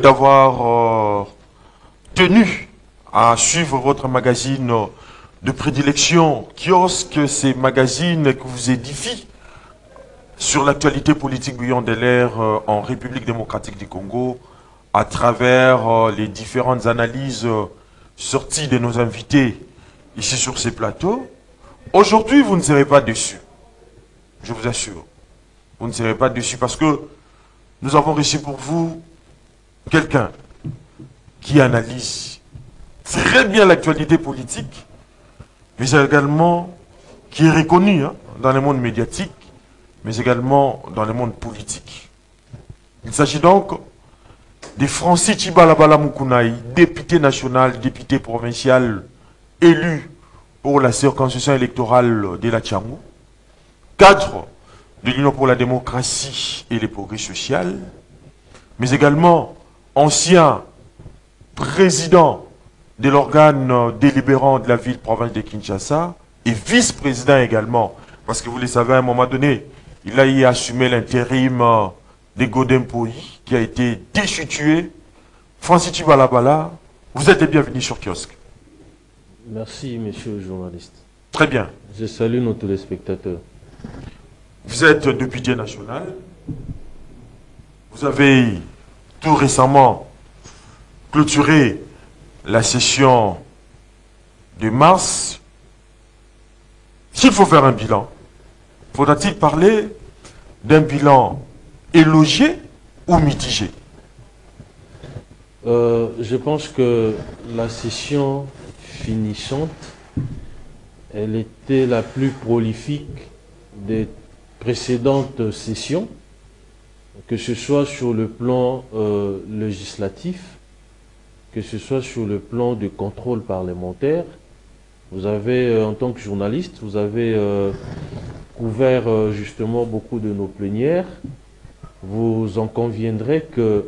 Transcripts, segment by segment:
D'avoir tenu à suivre votre magazine de prédilection, Kiosque, ces magazines que vous édifient sur l'actualité politique bouillante de l'ère en République démocratique du Congo, à travers les différentes analyses sorties de nos invités ici sur ces plateaux. Aujourd'hui, vous ne serez pas déçus, je vous assure. Vous ne serez pas déçus parce que nous avons reçu pour vous quelqu'un qui analyse très bien l'actualité politique, mais également qui est reconnu dans le monde médiatique, mais également dans le monde politique. Il s'agit donc de Francis Tchibalabala Moukounai, député national, député provincial, élu pour la circonscription électorale de la Tchangou, cadre de l'Union pour la démocratie et le progrès social, mais également ancien président de l'organe délibérant de la ville-province de Kinshasa et vice-président également, parce que vous le savez, à un moment donné, il a y assumé l'intérim de Godem Poyi, qui a été destitué. Francis Tchibalabala, vous êtes les bienvenus sur Kiosque. Merci, monsieur le journaliste. Très bien. Je salue nos téléspectateurs. Vous êtes député national. Vous avez tout récemment clôturé la session de mars. S'il faut faire un bilan, faudra-t-il parler d'un bilan élogié ou mitigé? Je pense que la session finissante, elle était la plus prolifique des précédentes sessions, que ce soit sur le plan législatif, que ce soit sur le plan de contrôle parlementaire. Vous avez, en tant que journaliste, vous avez couvert justement beaucoup de nos plénières. Vous en conviendrez que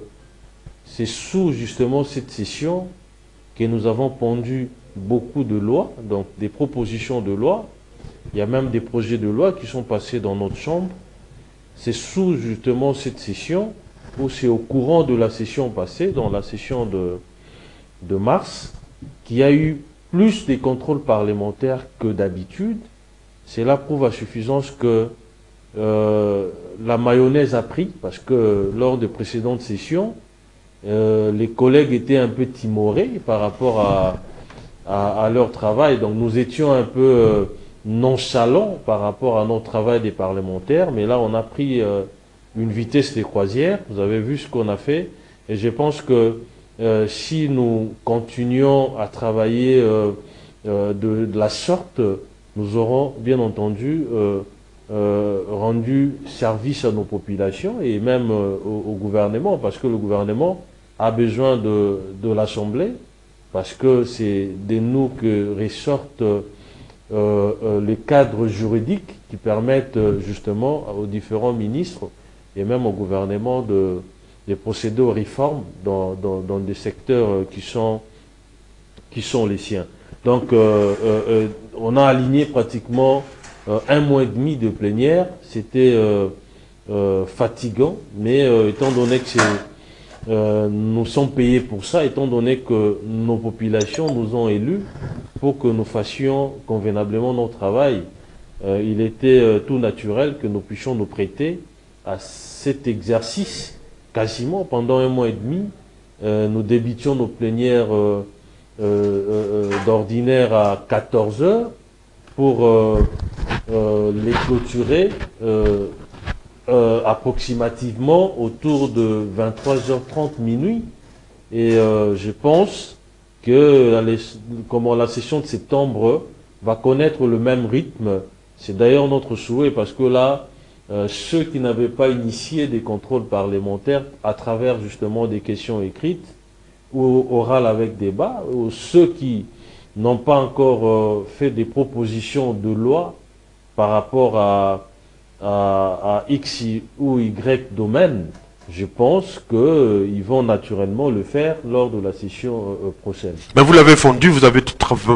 c'est sous justement cette session que nous avons pondu beaucoup de lois, donc des propositions de loi. Il y a même des projets de loi qui sont passés dans notre chambre. C'est sous justement cette session, ou c'est au courant de la session passée, dans la session de mars, qu'il y a eu plus de contrôles parlementaires que d'habitude. Cela prouve à suffisance que la mayonnaise a pris, parce que lors de précédentes sessions, les collègues étaient un peu timorés par rapport à leur travail. Donc nous étions un peu nonchalants par rapport à notre travail des parlementaires, mais là on a pris une vitesse de croisière. Vous avez vu ce qu'on a fait, et je pense que si nous continuons à travailler de la sorte, nous aurons bien entendu rendu service à nos populations et même au gouvernement, parce que le gouvernement a besoin de l'Assemblée, parce que c'est de nous que ressortent les cadres juridiques qui permettent justement aux différents ministres et même au gouvernement de procéder aux réformes dans des secteurs qui sont les siens. Donc on a aligné pratiquement un mois et demi de plénière. C'était fatigant, mais étant donné que nous sommes payés pour ça, étant donné que nos populations nous ont élus pour que nous fassions convenablement notre travail, il était tout naturel que nous puissions nous prêter à cet exercice. Quasiment pendant un mois et demi, nous débutions nos plénières d'ordinaire à 14 heures pour les clôturer approximativement autour de 23h30 minuit. Et je pense que la session de septembre va connaître le même rythme. C'est d'ailleurs notre souhait, parce que là, ceux qui n'avaient pas initié des contrôles parlementaires à travers justement des questions écrites ou orales avec débat, ou ceux qui n'ont pas encore fait des propositions de loi par rapport à X ou Y domaine, je pense qu'ils vont naturellement le faire lors de la session prochaine. Mais vous l'avez fondu, vous avez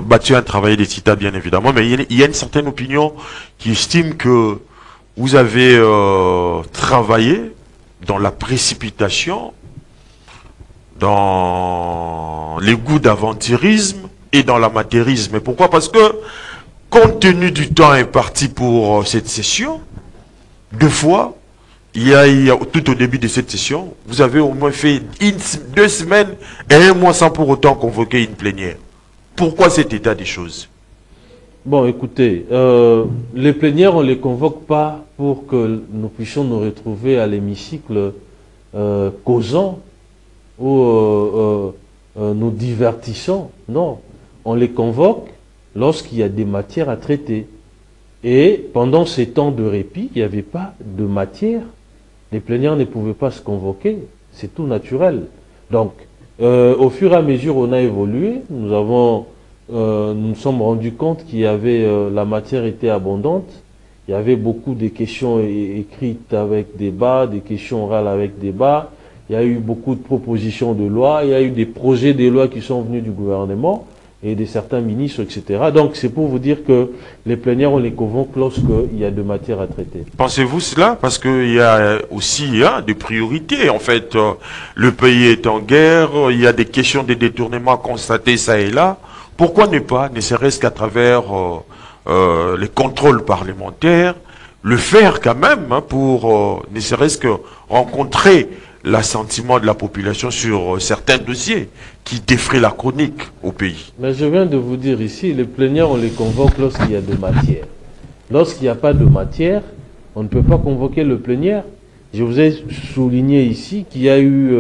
battu un travail d'état, bien évidemment, mais il y a une certaine opinion qui estime que vous avez travaillé dans la précipitation dans les goûts d'aventurisme et dans l'amateurisme. Et pourquoi? Parce que, compte tenu du temps imparti pour cette session, deux fois, tout au début de cette session, vous avez au moins fait 2 semaines et 1 mois sans pour autant convoquer une plénière. Pourquoi cet état des choses? Bon, écoutez, les plénières, on ne les convoque pas pour que nous puissions nous retrouver à l'hémicycle causant ou nous divertissant. Non, on les convoque lorsqu'il y a des matières à traiter. Et pendant ces temps de répit, il n'y avait pas de matière. Les plénières ne pouvaient pas se convoquer. C'est tout naturel. Donc, au fur et à mesure où on a évolué, nous nous sommes rendus compte qu'il y avait, la matière était abondante. Il y avait beaucoup de questions écrites avec débat, des questions orales avec débat. Il y a eu beaucoup de propositions de loi. Il y a eu des projets de loi qui sont venus du gouvernement et de certains ministres, etc. Donc, c'est pour vous dire que les plénières, on les convoque lorsqu'il y a de matière à traiter. Pensez-vous cela? Parce qu'il y a aussi des priorités. En fait, le pays est en guerre, il y a des questions de détournement constatées ça et là. Pourquoi ne pas, ne serait-ce qu'à travers les contrôles parlementaires, le faire quand même pour ne serait-ce que rencontrer l'assentiment de la population sur certains dossiers qui défraient la chronique au pays? Mais je viens de vous dire ici, les plénières, on les convoque lorsqu'il y a de matière. Lorsqu'il n'y a pas de matière, on ne peut pas convoquer le plénière. Je vous ai souligné ici qu'il y a eu,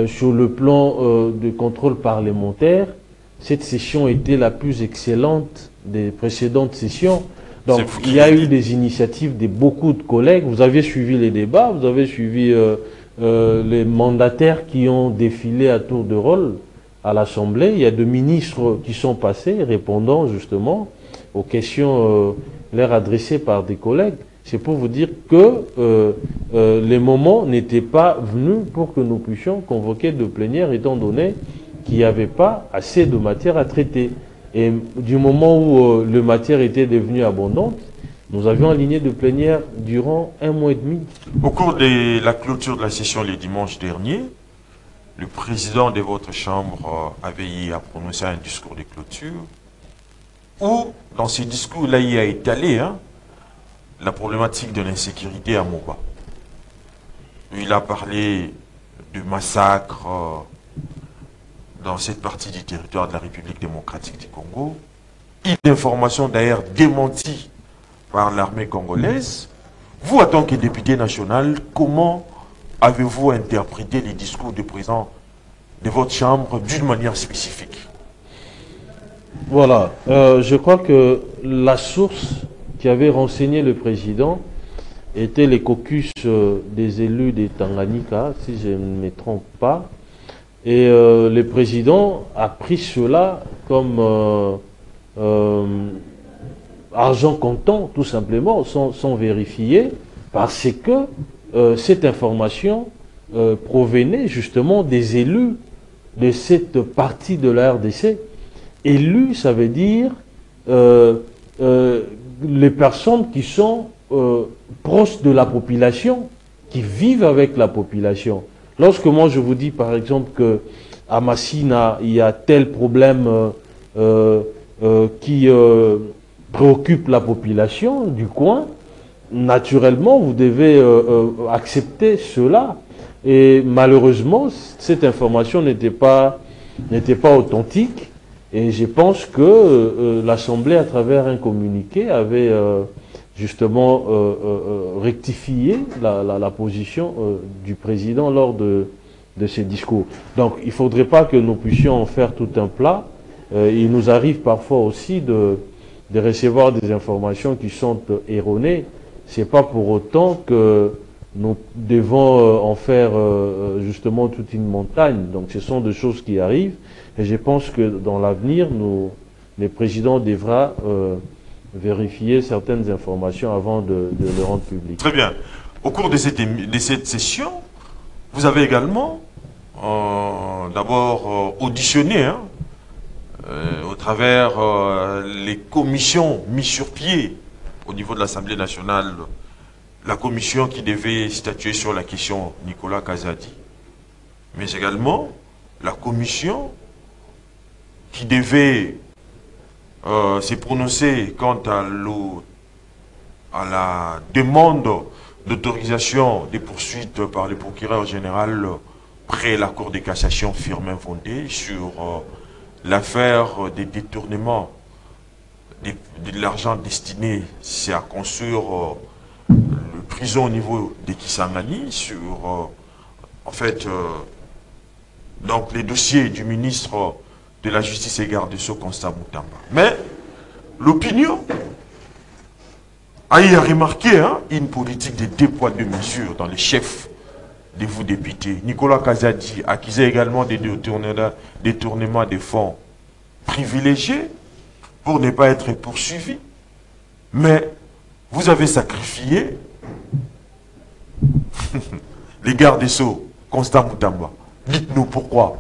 sur le plan de contrôle parlementaire, cette session était la plus excellente des précédentes sessions. Donc, il y a eu des initiatives de beaucoup de collègues. Vous avez suivi les débats, vous avez suivi les mandataires qui ont défilé à tour de rôle à l'Assemblée. Il y a deux ministres qui sont passés, répondant justement aux questions leur adressées par des collègues. C'est pour vous dire que les moments n'étaient pas venus pour que nous puissions convoquer de plénière, étant donné qu'il n'y avait pas assez de matière à traiter. Et du moment où la matière était devenue abondante, nous avions aligné de plénière durant 1 mois et demi. Au cours de la clôture de la session le dimanche dernier, le président de votre chambre a veillé à prononcer un discours de clôture où, dans ce discours-là, il a étalé la problématique de l'insécurité à Moba. Il a parlé de massacres dans cette partie du territoire de la République démocratique du Congo. Une information d'ailleurs démentie par l'armée congolaise. Vous, en tant que député national, comment avez-vous interprété les discours du président de votre chambre d'une manière spécifique? Voilà, je crois que la source qui avait renseigné le président était les caucus des élus des Tanganyika, si je ne me trompe pas. Et le président a pris cela comme argent comptant, tout simplement, sans vérifier, parce que cette information provenait justement des élus de cette partie de la RDC. Élus, ça veut dire les personnes qui sont proches de la population, qui vivent avec la population. Lorsque moi je vous dis par exemple qu'à Massina, il y a tel problème qui préoccupe la population du coin, naturellement vous devez accepter cela. Et malheureusement, cette information n'était pas authentique. Et je pense que l'Assemblée, à travers un communiqué, avait justement rectifié la position du président lors de ses discours. Donc il ne faudrait pas que nous puissions en faire tout un plat. Il nous arrive parfois aussi de recevoir des informations qui sont erronées. Ce n'est pas pour autant que nous devons en faire justement toute une montagne. Donc ce sont des choses qui arrivent. Et je pense que dans l'avenir, le président devra vérifier certaines informations avant de les rendre publiques. Très bien. Au cours de cette session, vous avez également d'abord auditionné au travers les commissions mises sur pied au niveau de l'Assemblée nationale, la commission qui devait statuer sur la question Nicolas Kazadi, mais également la commission qui devait se prononcer quant à la demande d'autorisation des poursuites par le procureur général près la Cour de cassation Firmin Fondé sur l'affaire des détournements de l'argent destiné à construire le prison au niveau de Kisangani, sur en fait donc les dossiers du ministre de la Justice et garde des Sceaux, Constant Moutamba. Mais l'opinion a remarqué une politique de deux poids deux mesures dans les chefs de vous députés. Nicolas Kazadi accusait également des détournements des fonds privilégiés pour ne pas être poursuivi. Mais vous avez sacrifié les gardes des Sceaux, Constant Moutamba. Dites-nous pourquoi.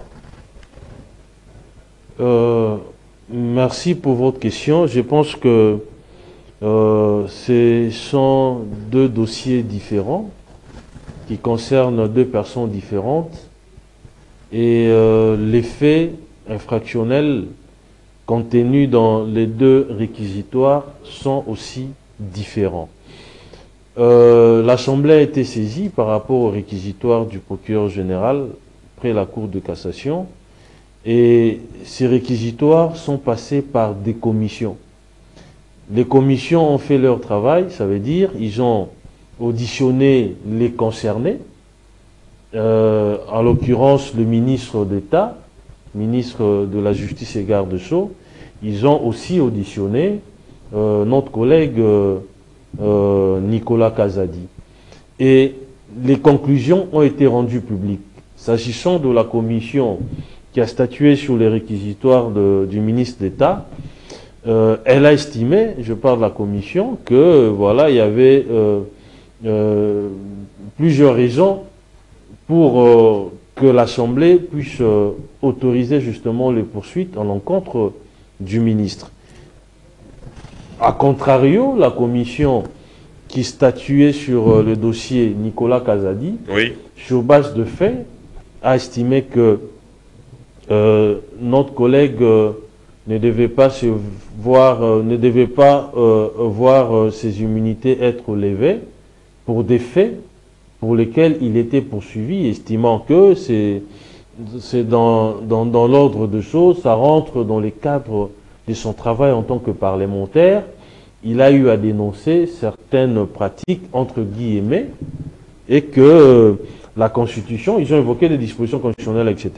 Merci pour votre question. Je pense que ce sont deux dossiers différents qui concernent deux personnes différentes et les faits infractionnels contenus dans les deux réquisitoires sont aussi différents. L'Assemblée a été saisie par rapport au réquisitoire du procureur général près la Cour de cassation et ces réquisitoires sont passés par des commissions. Les commissions ont fait leur travail, ça veut dire ils ont auditionné les concernés, en l'occurrence le ministre d'État, ministre de la Justice et garde des Sceaux. Ils ont aussi auditionné notre collègue Nicolas Kazadi. Et les conclusions ont été rendues publiques. S'agissant de la commission qui a statué sur les réquisitoires du ministre d'État, elle a estimé, je parle de la commission, que voilà, il y avait plusieurs raisons pour que l'Assemblée puisse autoriser justement les poursuites en l'encontre du ministre. A contrario, la commission qui statuait sur le dossier Nicolas Kazadi, oui, sur base de faits, a estimé que notre collègue ne devait pas voir ses immunités être levées pour des faits pour lesquels il était poursuivi, estimant que c'est dans l'ordre de choses, ça rentre dans les cadres de son travail en tant que parlementaire. Il a eu à dénoncer certaines pratiques, entre guillemets, et que la Constitution, ils ont évoqué des dispositions constitutionnelles, etc.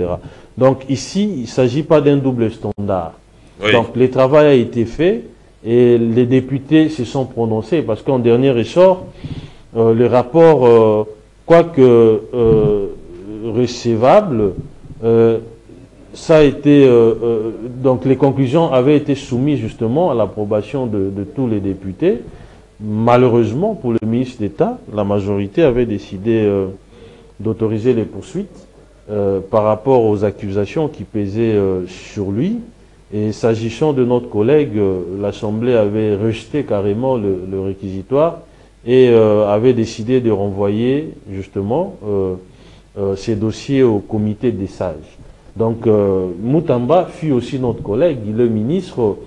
Donc ici, il ne s'agit pas d'un double standard. Oui. Donc le travail a été fait et les députés se sont prononcés parce qu'en dernier ressort, le rapport, quoique recevable, ça a été donc les conclusions avaient été soumises justement à l'approbation de tous les députés. Malheureusement pour le ministre d'État, la majorité avait décidé d'autoriser les poursuites par rapport aux accusations qui pesaient sur lui. Et s'agissant de notre collègue, l'Assemblée avait rejeté carrément le réquisitoire et avait décidé de renvoyer justement ces dossiers au comité des sages. Donc Moutamba fut aussi notre collègue, le ministre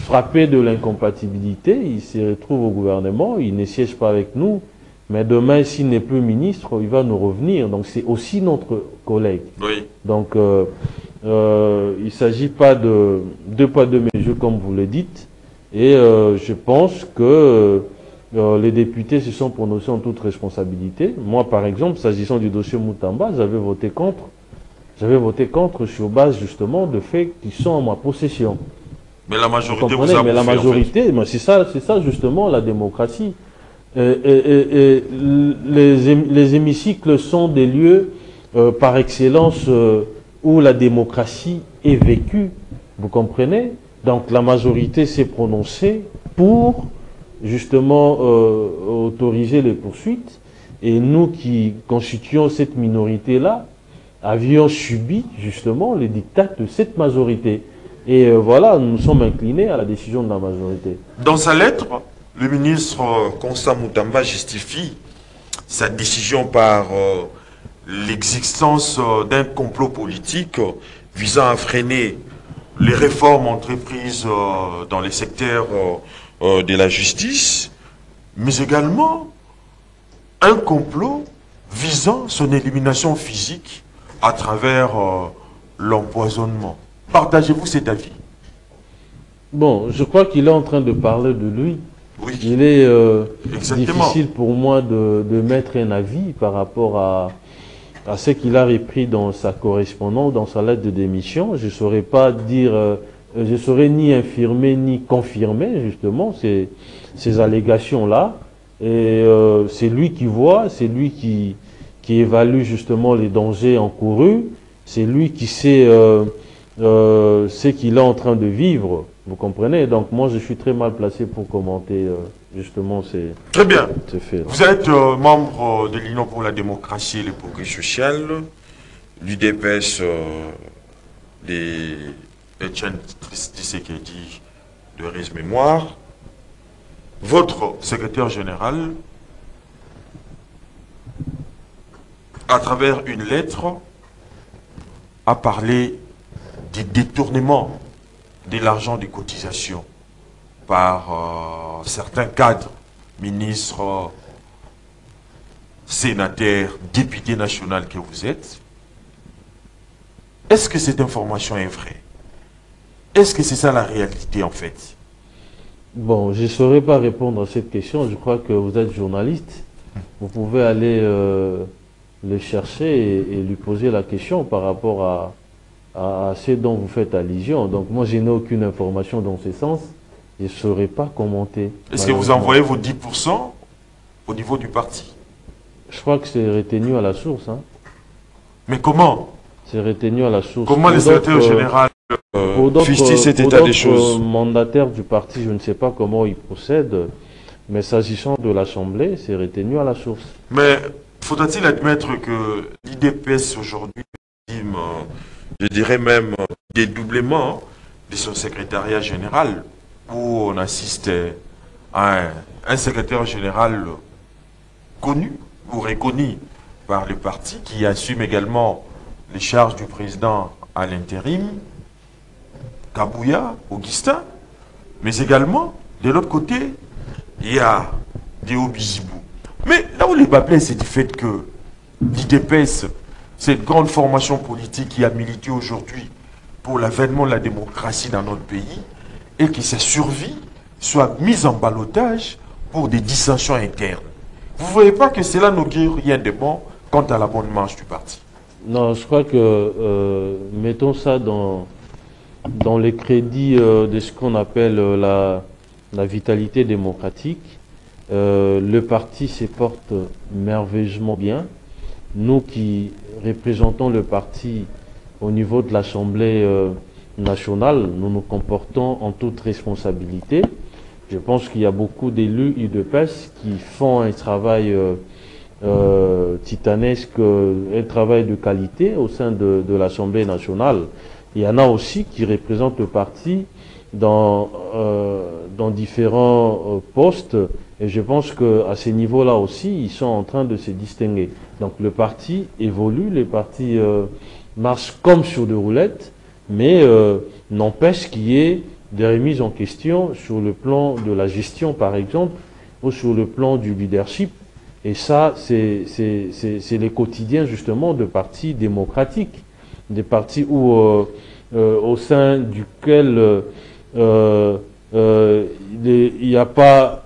frappé de l'incompatibilité, il se retrouve au gouvernement, il ne siège pas avec nous, mais demain s'il n'est plus ministre, il va nous revenir, donc c'est aussi notre collègue. Oui. Donc il ne s'agit pas de deux poids deux mesures comme vous le dites, et je pense que les députés se sont prononcés en toute responsabilité. Moi, par exemple, s'agissant du dossier Moutamba, j'avais voté contre. J'avais voté contre sur base justement de faits qui sont en ma possession. Mais la majorité vous a mais la majorité, en fait. C'est ça justement la démocratie. Les hémicycles sont des lieux par excellence où la démocratie est vécue. Vous comprenez? Donc la majorité s'est prononcée pour justement autoriser les poursuites, et nous qui constituons cette minorité-là avions subi justement les dictats de cette majorité, et voilà, nous sommes inclinés à la décision de la majorité. Dans sa lettre, le ministre Constant Moutamba justifie sa décision par l'existence d'un complot politique visant à freiner les réformes entreprises dans les secteurs de la justice, mais également un complot visant son élimination physique à travers l'empoisonnement. Partagez-vous cet avis? Bon, je crois qu'il est en train de parler de lui. Oui, Il est exactement. difficile pour moi de mettre un avis par rapport à ce qu'il a repris dans sa correspondance, dans sa lettre de démission. Je ne saurais pas dire, je saurais ni infirmer ni confirmer justement ces allégations-là. Et c'est lui qui voit, c'est lui qui évalue justement les dangers encourus, c'est lui qui sait ce qu'il est en train de vivre. Vous comprenez? Donc moi je suis très mal placé pour commenter justement Très bien. ces faits. Vous êtes membre de l'Union pour la démocratie et le progrès social, l'UDPS des Etienne Tshisekedi de Rise Mémoire. Votre secrétaire général, à travers une lettre, a parlé des détournements de l'argent des cotisations par certains cadres, ministres, sénateurs, députés nationaux que vous êtes. Est-ce que cette information est vraie? Est-ce que c'est ça la réalité en fait? Bon, je ne saurais pas répondre à cette question. Je crois que vous êtes journaliste. Vous pouvez aller le chercher et lui poser la question par rapport à ce dont vous faites allusion. Donc moi, je n'ai aucune information dans ce sens. Je ne saurais pas commenter. Est-ce que vous envoyez vos 10% au niveau du parti? Je crois que c'est retenu à la source. Hein. Mais comment? C'est retenu à la source. Comment le secrétaire général fustige cet état des choses? Mandataire du parti, je ne sais pas comment il procède, mais s'agissant de l'Assemblée, c'est retenu à la source. Mais faudra-t-il admettre que l'IDPS aujourd'hui, je dirais même dédoublement de son secrétariat général, où on assiste à un secrétaire général connu ou reconnu par le parti, qui assume également les charges du président à l'intérim, Kabouya, Augustin, mais également, de l'autre côté, il y a Déo Bizibou. Mais là où les bas blessent, c'est du fait que l'IDPS, cette grande formation politique qui a milité aujourd'hui pour l'avènement de la démocratie dans notre pays, et que sa survie soit mise en ballottage pour des dissensions internes. Vous ne voyez pas que cela n'augure rien de bon quant à la bonne marche du parti? Non, je crois que, mettons ça dans les crédits de ce qu'on appelle la vitalité démocratique. Le parti se porte merveilleusement bien. Nous qui représentons le parti au niveau de l'Assemblée nationale, nous nous comportons en toute responsabilité. Je pense qu'il y a beaucoup d'élus UDPS qui font un travail titanesque, un travail de qualité au sein de l'Assemblée nationale. Il y en a aussi qui représentent le parti dans différents postes, et je pense qu'à ces niveaux-là aussi, ils sont en train de se distinguer. Donc le parti évolue, le parti marche comme sur des roulettes, mais n'empêche qu'il y ait des remises en question sur le plan de la gestion, par exemple, ou sur le plan du leadership. Et ça, c'est les quotidiens, justement, de partis démocratiques, des partis où, au sein duquel il n'y a pas...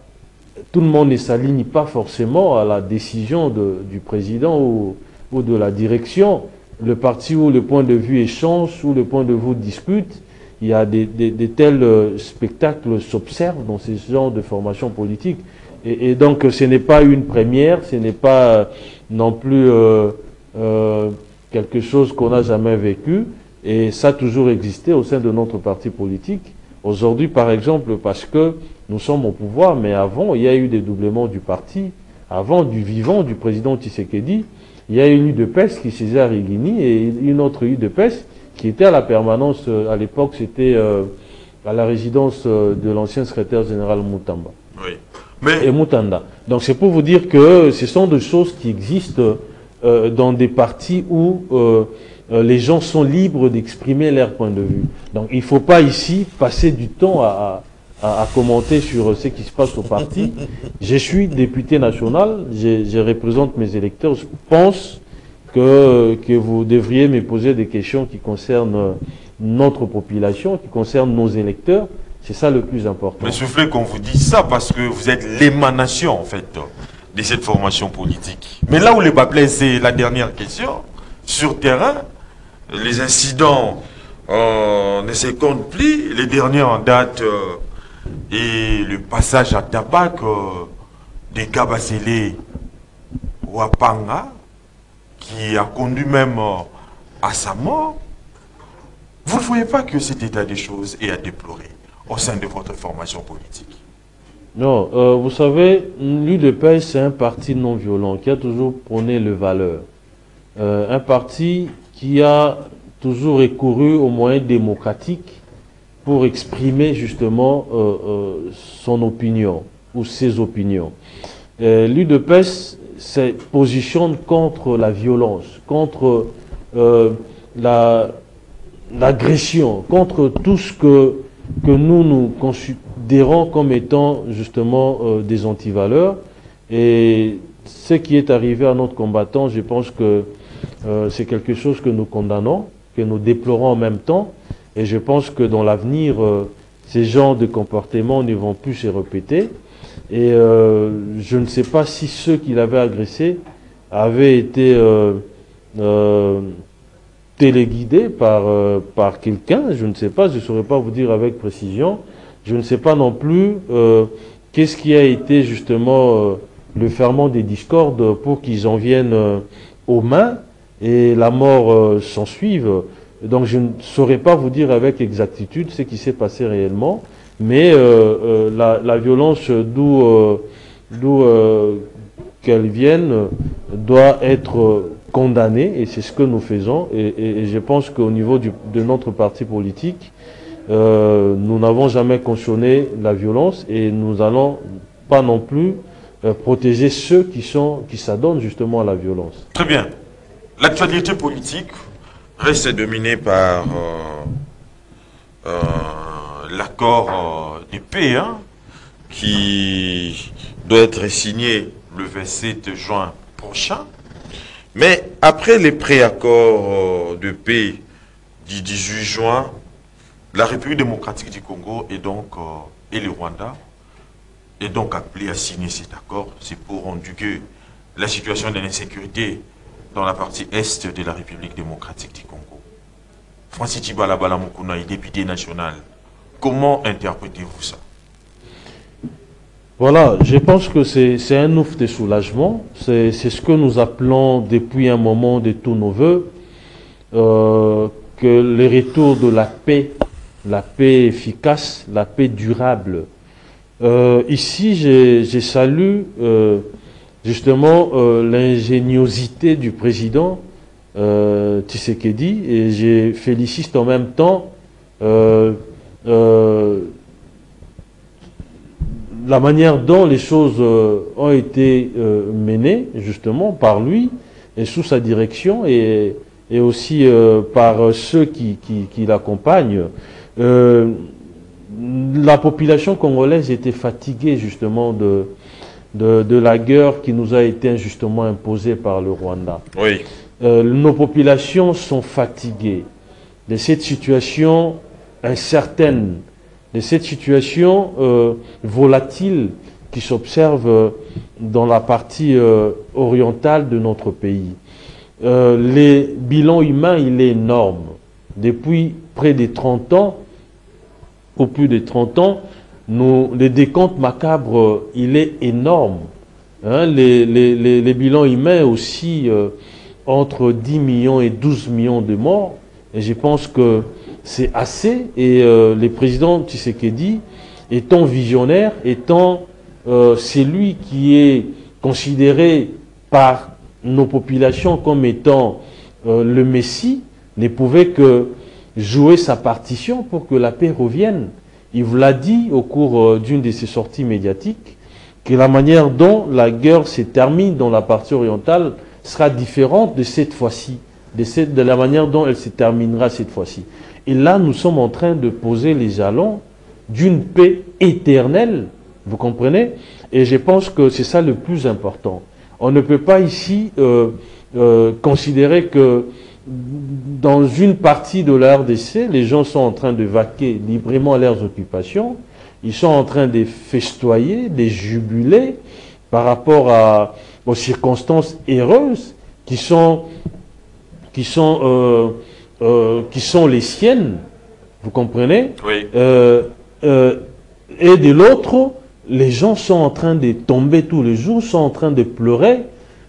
Tout le monde ne s'aligne pas forcément à la décision du président ou de la direction. Le parti où le point de vue échange, où le point de vue discute, il y a des tels spectacles s'observent dans ce genre de formation politique. Et donc ce n'est pas une première, ce n'est pas non plus quelque chose qu'on n'a jamais vécu. Et ça a toujours existé au sein de notre parti politique. Aujourd'hui, par exemple, parce que nous sommes au pouvoir, mais avant, il y a eu des doublements du parti. Avant, du vivant du président Tshisekedi, il y a une UDPS qui s'est à Rigini et une autre UDPS qui était à la permanence. À l'époque, c'était à la résidence de l'ancien secrétaire général Moutamba. Oui. Mais... Et Moutanda. Donc c'est pour vous dire que ce sont des choses qui existent dans des partis où les gens sont libres d'exprimer leur point de vue. Donc il ne faut pas ici passer du temps à commenter sur ce qui se passe au parti. Je suis député national, je représente mes électeurs. Je pense que vous devriez me poser des questions qui concernent notre population, qui concernent nos électeurs. C'est ça le plus important. Mais soufflez qu'on vous dise ça parce que vous êtes l'émanation en fait de cette formation politique. Mais là où le bas blesse, c'est la dernière question. Sur terrain, les incidents ne se comptent plus. Les derniers en date et le passage à tabac des Kabasele Wapanga qui a conduit même à sa mort. Vous ne voyez pas que cet état des choses est à déplorer au sein de votre formation politique? Non, vous savez, l'UDPS, c'est un parti non violent qui a toujours prôné les valeurs. Un parti qui a toujours recouru aux moyens démocratiques pour exprimer justement son opinion ou ses opinions. L'UDPS se positionne contre la violence, contre l'agression, contre tout ce que nous considérons comme étant justement des antivaleurs. Et ce qui est arrivé à notre combattant, je pense que c'est quelque chose que nous condamnons, que nous déplorons en même temps. Et je pense que dans l'avenir, ces genres de comportements ne vont plus se répéter. Et je ne sais pas si ceux qui l'avaient agressé avaient été téléguidés par quelqu'un. Je ne sais pas, je ne saurais pas vous dire avec précision. Je ne sais pas non plus qu'est-ce qui a été justement le ferment des discordes pour qu'ils en viennent aux mains et la mort s'en suive. Donc je ne saurais pas vous dire avec exactitude ce qui s'est passé réellement, mais la violence d'où qu'elle vienne doit être condamnée, et c'est ce que nous faisons. Et je pense qu'au niveau de notre parti politique, nous n'avons jamais cautionné la violence et nous n'allons pas non plus protéger ceux qui s'adonnent justement à la violence. Très bien. L'actualité politique reste dominée par l'accord de paix qui doit être signé le 27 juin prochain. Mais après les préaccords de paix du 18 juin, la République démocratique du Congo et le Rwanda est donc appelé à signer cet accord. C'est pour endiguer la situation de l'insécurité dans la partie est de la République démocratique du Congo. Francis Tibala Balamukuna est député national. Comment interprétez-vous ça? Voilà, je pense que c'est un ouf de soulagement. C'est ce que nous appelons depuis un moment de tous nos voeux, que le retour de la paix efficace, la paix durable. Ici, je salue justement l'ingéniosité du président Tshisekedi, et je félicite en même temps la manière dont les choses ont été menées justement par lui et sous sa direction, et aussi par ceux qui l'accompagnent. La population congolaise était fatiguée justement de la guerre qui nous a été injustement imposée par le Rwanda. Oui. Nos populations sont fatiguées de cette situation incertaine, de cette situation volatile qui s'observe dans la partie orientale de notre pays. Le bilan humain, il est énorme. Depuis près de 30 ans, ou plus de 30 ans, le décompte macabre, il est énorme. Hein, les bilans humains aussi entre 10 millions et 12 millions de morts. Et je pense que c'est assez. Et le président Tshisekedi, étant visionnaire, étant celui qui est considéré par nos populations comme étant le Messie, ne pouvait que jouer sa partition pour que la paix revienne. Il vous l'a dit au cours d'une de ses sorties médiatiques, que la manière dont la guerre se termine dans la partie orientale sera différente de cette fois-ci, de la manière dont elle se terminera cette fois-ci. Et là, nous sommes en train de poser les jalons d'une paix éternelle, vous comprenez? Et je pense que c'est ça le plus important. On ne peut pas ici considérer que dans une partie de la RDC, les gens sont en train de vaquer librement à leurs occupations, ils sont en train de festoyer, de jubiler par rapport aux circonstances heureuses qui sont les siennes, vous comprenez? Oui. Et de l'autre, les gens sont en train de tomber tous les jours, sont en train de pleurer,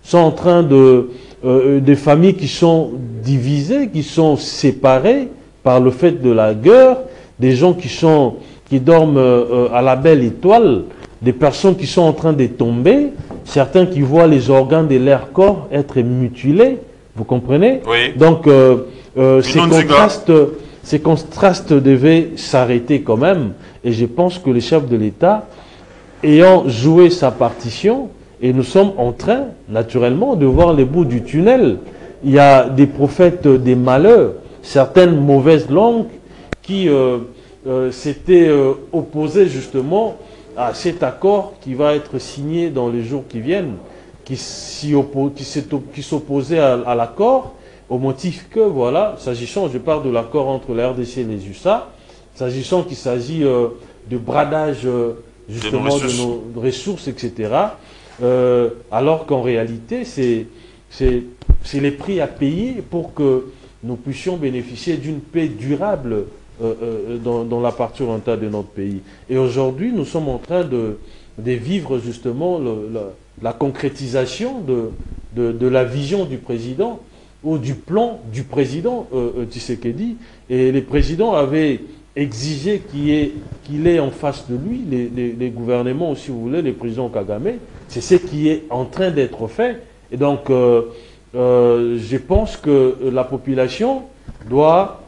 sont en train des familles qui sont divisées, qui sont séparées par le fait de la guerre, des gens qui dorment à la belle étoile, des personnes qui sont en train de tomber, certains qui voient les organes de leur corps être mutilés, vous comprenez? Oui. Donc, ces contrastes devaient s'arrêter quand même, et je pense que le chef de l'État, ayant joué sa partition, et nous sommes en train, naturellement, de voir les bouts du tunnel. Il y a des prophètes des malheurs, certaines mauvaises langues qui s'étaient opposées justement à cet accord qui va être signé dans les jours qui viennent, qui s'opposaient à l'accord, au motif que, voilà, s'agissant, je parle de l'accord entre la RDC et les USA, s'agissant qu'il s'agit de bradage justement de nos ressources, etc., alors qu'en réalité, c'est les prix à payer pour que nous puissions bénéficier d'une paix durable dans la partie orientale de notre pays. Et aujourd'hui, nous sommes en train de vivre justement la concrétisation de la vision du président ou du plan du président Tshisekedi. Et les présidents avaient exigé qu'il ait en face de lui, les gouvernements, si vous voulez, les présidents Kagame. C'est ce qui est en train d'être fait. Et donc, je pense que la population doit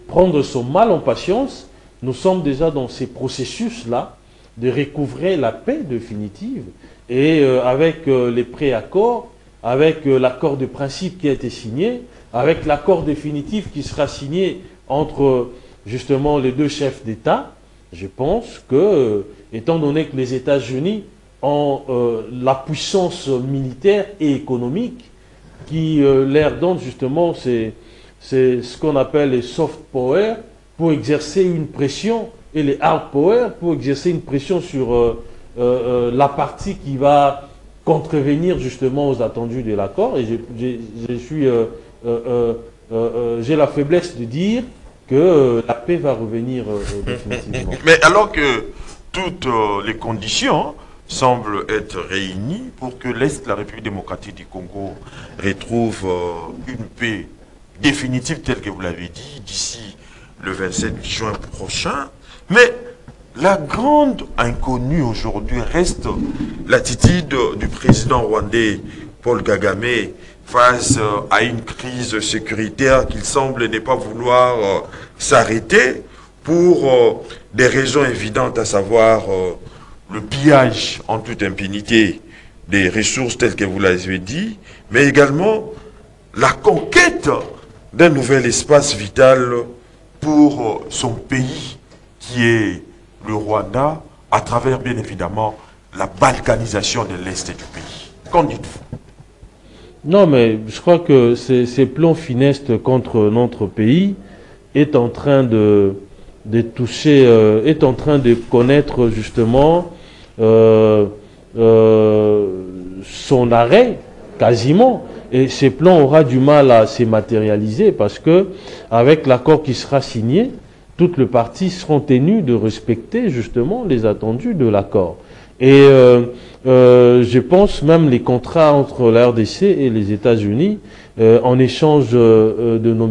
prendre son mal en patience. Nous sommes déjà dans ces processus-là de recouvrer la paix définitive. Et avec les préaccords, avec l'accord de principe qui a été signé, avec l'accord définitif qui sera signé entre justement les deux chefs d'État, je pense que, étant donné que les États-Unis ont la puissance militaire et économique qui leur donne justement c'est ce qu'on appelle les soft power pour exercer une pression, et les hard power pour exercer une pression sur la partie qui va contrevenir justement aux attendus de l'accord. Et j'ai la faiblesse de dire que la paix va revenir définitivement. Mais alors que toutes les conditions semblent être réunies pour que l'Est de la République démocratique du Congo retrouve une paix définitive telle que vous l'avez dit d'ici le 27 juin prochain, mais la grande inconnue aujourd'hui reste l'attitude du président rwandais Paul Kagame face à une crise sécuritaire qu'il semble ne pas vouloir s'arrêter pour des raisons évidentes, à savoir le pillage en toute impunité des ressources telles que vous l'avez dit, mais également la conquête d'un nouvel espace vital pour son pays qui est le Rwanda, à travers bien évidemment la balkanisation de l'Est du pays. Qu'en dites-vous? Non, mais je crois que ces plans funestes contre notre pays est en train de toucher, est en train de connaître justement son arrêt, quasiment. Et ces plans aura du mal à se matérialiser parce que, avec l'accord qui sera signé, toutes les parties seront tenues de respecter justement les attendus de l'accord. Et je pense même les contrats entre la RDC et les États-Unis en échange de nos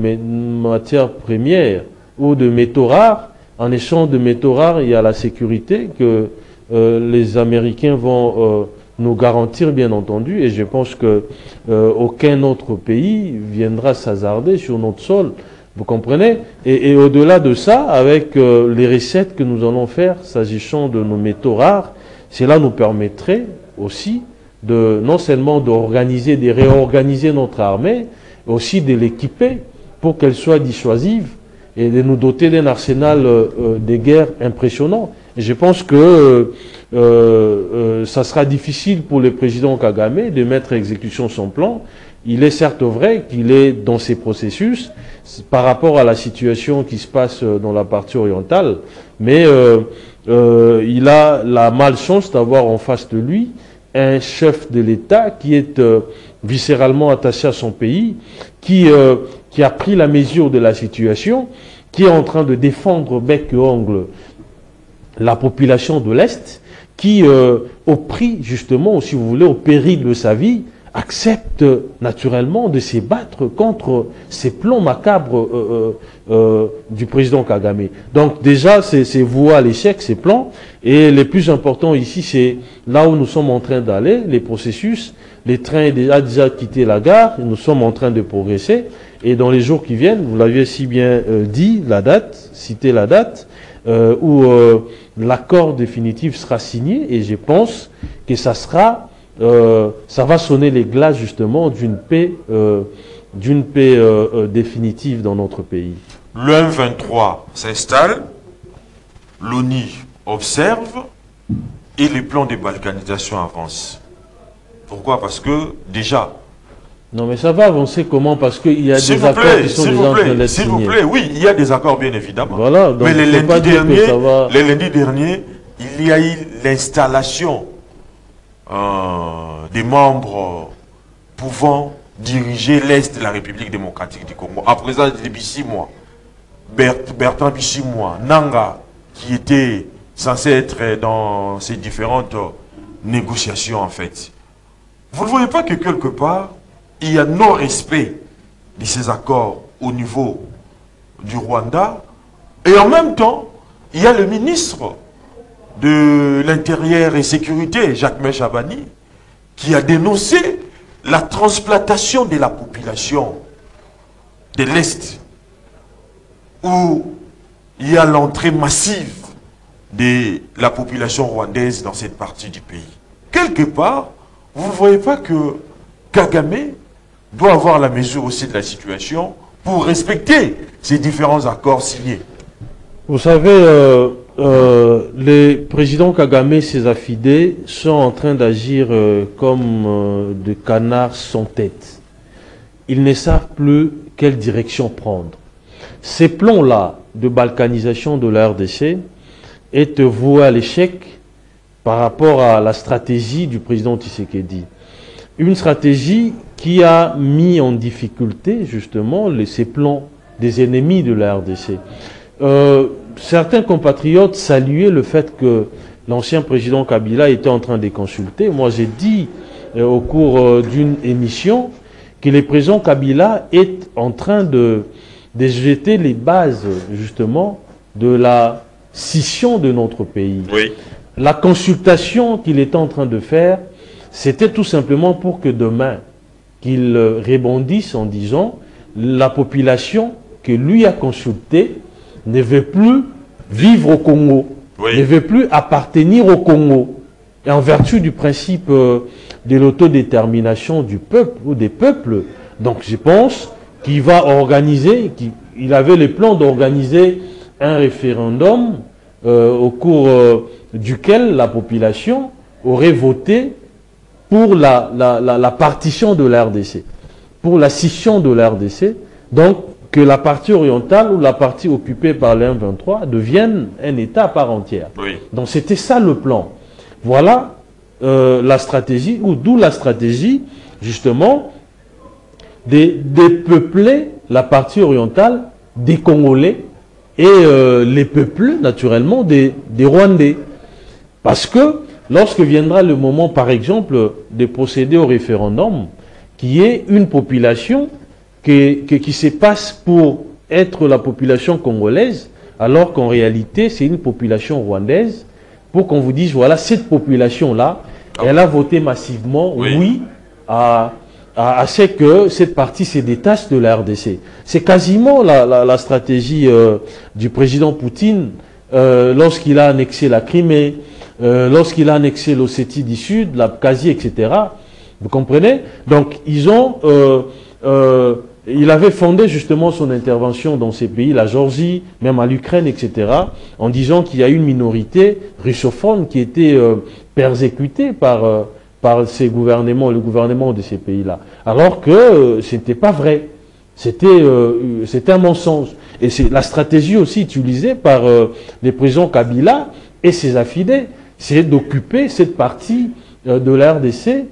matières premières ou de métaux rares. En échange de métaux rares, il y a la sécurité que les Américains vont nous garantir, bien entendu. Et je pense que aucun autre pays viendra s'hasarder sur notre sol. Vous comprenez? Et au-delà de ça, avec les recettes que nous allons faire s'agissant de nos métaux rares, cela nous permettrait aussi non seulement de réorganiser notre armée, mais aussi de l'équiper pour qu'elle soit dissuasive et de nous doter d'un arsenal de guerre impressionnant. Et je pense que ça sera difficile pour le président Kagame de mettre à exécution son plan. Il est certes vrai qu'il est dans ces processus par rapport à la situation qui se passe dans la partie orientale, mais il a la malchance d'avoir en face de lui un chef de l'État qui est viscéralement attaché à son pays, qui a pris la mesure de la situation, qui est en train de défendre bec et ongle la population de l'Est, qui, au prix, justement, si vous voulez, au péril de sa vie, accepte naturellement de se battre contre ces plans macabres du président Kagame. Donc déjà, c'est voué à l'échec, ces plans. Et le plus important ici, c'est là où nous sommes en train d'aller, les processus. Les trains ont déjà quitté la gare, et nous sommes en train de progresser. Et dans les jours qui viennent, vous l'aviez si bien dit, la date, cité la date, où l'accord définitif sera signé. Et je pense que ça sera... ça va sonner les glaces justement d'une paix définitive dans notre pays. Le M23 s'installe, l'ONU observe et les plans de balkanisation avancent. Pourquoi? Parce que déjà... Non mais ça va avancer comment? Parce qu'il y a des accords qui sont déjà en train d'être signés. S'il vous plaît, oui, il y a des accords bien évidemment. Voilà, donc mais le lundi dernier, il y a eu l'installation des membres pouvant diriger l'Est de la République démocratique du Congo. À présent, de Bissimois, Bertrand Bissimois, Nanga, qui était censé être dans ces différentes négociations en fait. Vous ne voyez pas que quelque part, il y a non-respect de ces accords au niveau du Rwanda, et en même temps, il y a le ministre de l'Intérieur et Sécurité, Jacques Chabani, qui a dénoncé la transplantation de la population de l'Est, où il y a l'entrée massive de la population rwandaise dans cette partie du pays. Quelque part, vous ne voyez pas que Kagame doit avoir la mesure aussi de la situation pour respecter ces différents accords signés. Vous savez, les présidents Kagame et ses affidés sont en train d'agir comme des canards sans tête. Ils ne savent plus quelle direction prendre. Ces plans-là de balkanisation de la RDC est voué à l'échec par rapport à la stratégie du président Tshisekedi. Une stratégie qui a mis en difficulté justement ces plans des ennemis de la RDC. Certains compatriotes saluaient le fait que l'ancien président Kabila était en train de consulter. Moi, j'ai dit au cours d'une émission que le président Kabila est en train de jeter les bases, justement, de la scission de notre pays. Oui. La consultation qu'il est en train de faire, c'était tout simplement pour que demain, qu'il rebondisse en disant la population que lui a consultée ne veut plus vivre au Congo, oui, ne veut plus appartenir au Congo. Et en vertu du principe de l'autodétermination du peuple ou des peuples, donc je pense qu'il va organiser, qu'il avait le plan d'organiser un référendum au cours duquel la population aurait voté pour la partition de la RDC, pour la scission de la RDC, donc que la partie orientale ou la partie occupée par le M23 devienne un État à part entière. oui. Donc c'était ça le plan. Voilà la stratégie, ou d'où la stratégie, justement, de dépeupler la partie orientale des Congolais et les peuples, naturellement, des Rwandais. Parce que lorsque viendra le moment, par exemple, de procéder au référendum, qui est une population qui se passe pour être la population congolaise, alors qu'en réalité, c'est une population rwandaise, pour qu'on vous dise, voilà, cette population-là, elle a voté massivement oui à ce que cette partie se détache de la RDC. C'est quasiment la stratégie du président Poutine lorsqu'il a annexé la Crimée, lorsqu'il a annexé l'Ossétie du Sud, l'Abkhazie, etc. Vous comprenez? Donc, il avait fondé justement son intervention dans ces pays, la Géorgie, même à l'Ukraine, etc., en disant qu'il y a une minorité russophone qui était persécutée par ces gouvernements, le gouvernement de ces pays-là. Alors que ce n'était pas vrai. C'était un mensonge. Et c'est la stratégie aussi utilisée par les présidents Kabila et ses affidés, c'est d'occuper cette partie de la RDC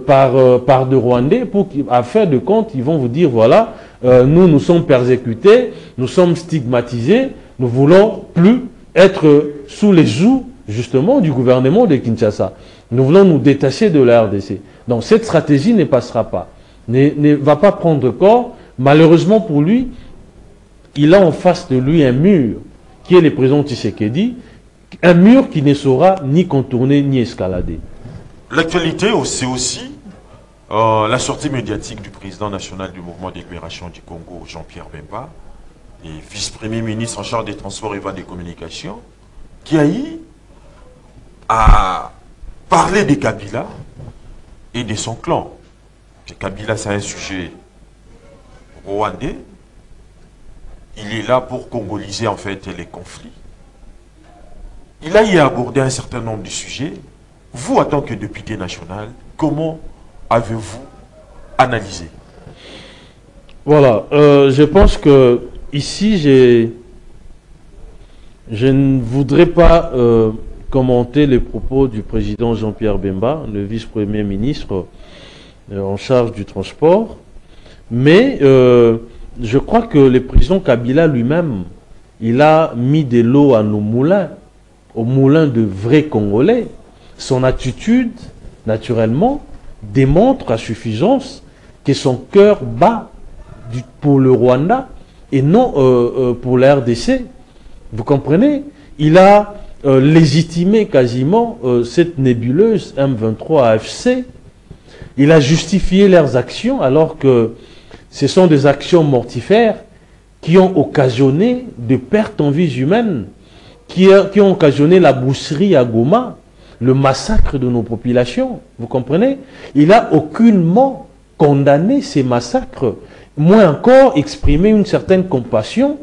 par des Rwandais pour qu'à fin de compte, ils vont vous dire, voilà, nous sommes persécutés, nous sommes stigmatisés, nous voulons plus être sous les jougs, justement, du gouvernement de Kinshasa. Nous voulons nous détacher de la RDC. Donc cette stratégie ne passera pas, ne va pas prendre corps. Malheureusement pour lui, il a en face de lui un mur, qui est le président Tshisekedi, un mur qui ne saura ni contourner ni escalader. L'actualité, c'est aussi la sortie médiatique du président national du mouvement de libération du Congo, Jean-Pierre Bemba, et vice-premier ministre en charge des transports et des communications, qui a eu à parler de Kabila et de son clan. Kabila, c'est un sujet rwandais. Il est là pour congoliser en fait les conflits. Il a y abordé un certain nombre de sujets. Vous, en tant que député national, comment avez-vous analysé? Voilà, je pense que ici, je ne voudrais pas commenter les propos du président Jean-Pierre Bemba, le vice-premier ministre en charge du transport, mais je crois que le président Kabila lui-même, il a mis de l'eau à nos moulins, aux moulins de vrais Congolais. Son attitude, naturellement, démontre à suffisance que son cœur bat pour le Rwanda et non pour la RDC. Vous comprenez? Il a légitimé quasiment cette nébuleuse M23 AFC. Il a justifié leurs actions alors que ce sont des actions mortifères qui ont occasionné des pertes en vies humaines, qui ont occasionné la boucherie à Goma, le massacre de nos populations. Vous comprenez? Il n'a aucunement condamné ces massacres, moins encore exprimé une certaine compassion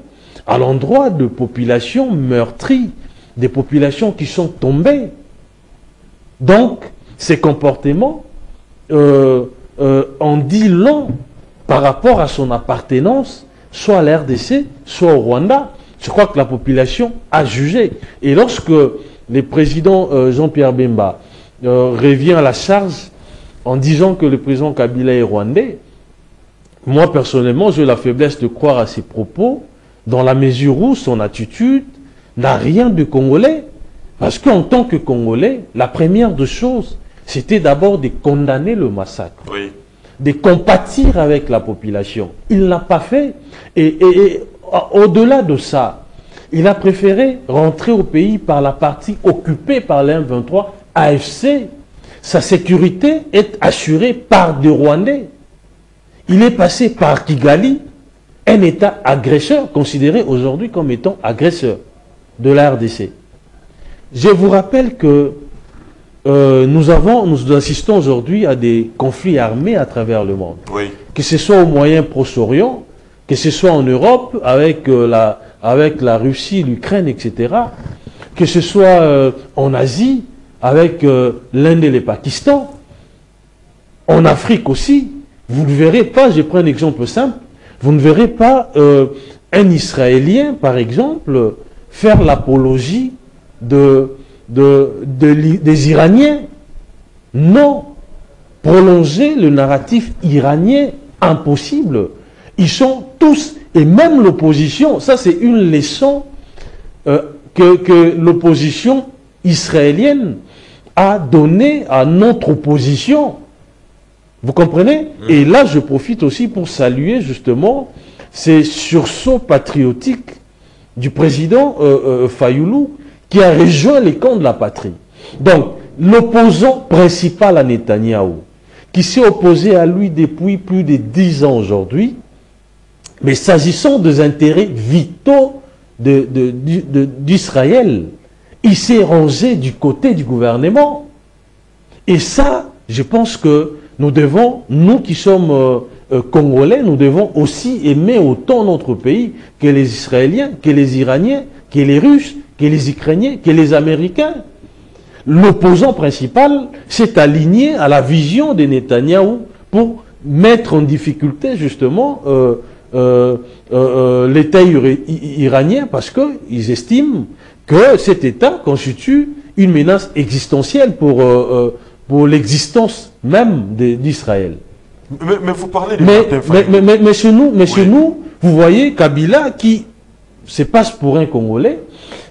à l'endroit de populations meurtries, des populations qui sont tombées. Donc, ces comportements en dit long par rapport à son appartenance, soit à la RDC, soit au Rwanda. Je crois que la population a jugé. Et lorsque le président Jean-Pierre Bemba revient à la charge en disant que le président Kabila est rwandais, moi personnellement, j'ai la faiblesse de croire à ses propos, dans la mesure où son attitude n'a rien de congolais. Parce qu'en tant que Congolais, la première des choses, c'était d'abord de condamner le massacre, Oui. de compatir avec la population. Il ne l'a pas fait. Et au-delà de ça, il a préféré rentrer au pays par la partie occupée par l'M23 AFC. Sa sécurité est assurée par des Rwandais. Il est passé par Kigali, un État agresseur, considéré aujourd'hui comme étant agresseur de la RDC. Je vous rappelle que nous assistons aujourd'hui à des conflits armés à travers le monde. Oui. Que ce soit au Moyen-Proche-Orient, que ce soit en Europe, avec la Russie, l'Ukraine, etc. Que ce soit en Asie, avec l'Inde et le Pakistan. En Afrique aussi, vous ne verrez pas, je prends un exemple simple, vous ne verrez pas un Israélien, par exemple, faire l'apologie des Iraniens. Non. Prolonger le narratif iranien, impossible. Ils sont tous, et même l'opposition, ça c'est une leçon que l'opposition israélienne a donnée à notre opposition. Vous comprenez? Et là, je profite aussi pour saluer justement ces sursauts patriotiques du président Fayoulou, qui a rejoint les camps de la patrie. Donc, l'opposant principal à Netanyahou, qui s'est opposé à lui depuis plus de 10 ans aujourd'hui, mais s'agissant des intérêts vitaux d'Israël, il s'est rangé du côté du gouvernement. Et ça, je pense que nous devons, nous qui sommes Congolais, nous devons aussi aimer autant notre pays que les Israéliens, que les Iraniens, que les Russes, que les Ukrainiens, que les Américains. L'opposant principal s'est aligné à la vision de Netanyahou pour mettre en difficulté justement l'État iranien parce qu'ils estiment que cet État constitue une menace existentielle pour l'existence même d'Israël. Mais vous parlez de Martin Fayulu. Mais chez nous, vous voyez Kabila qui se passe pour un Congolais,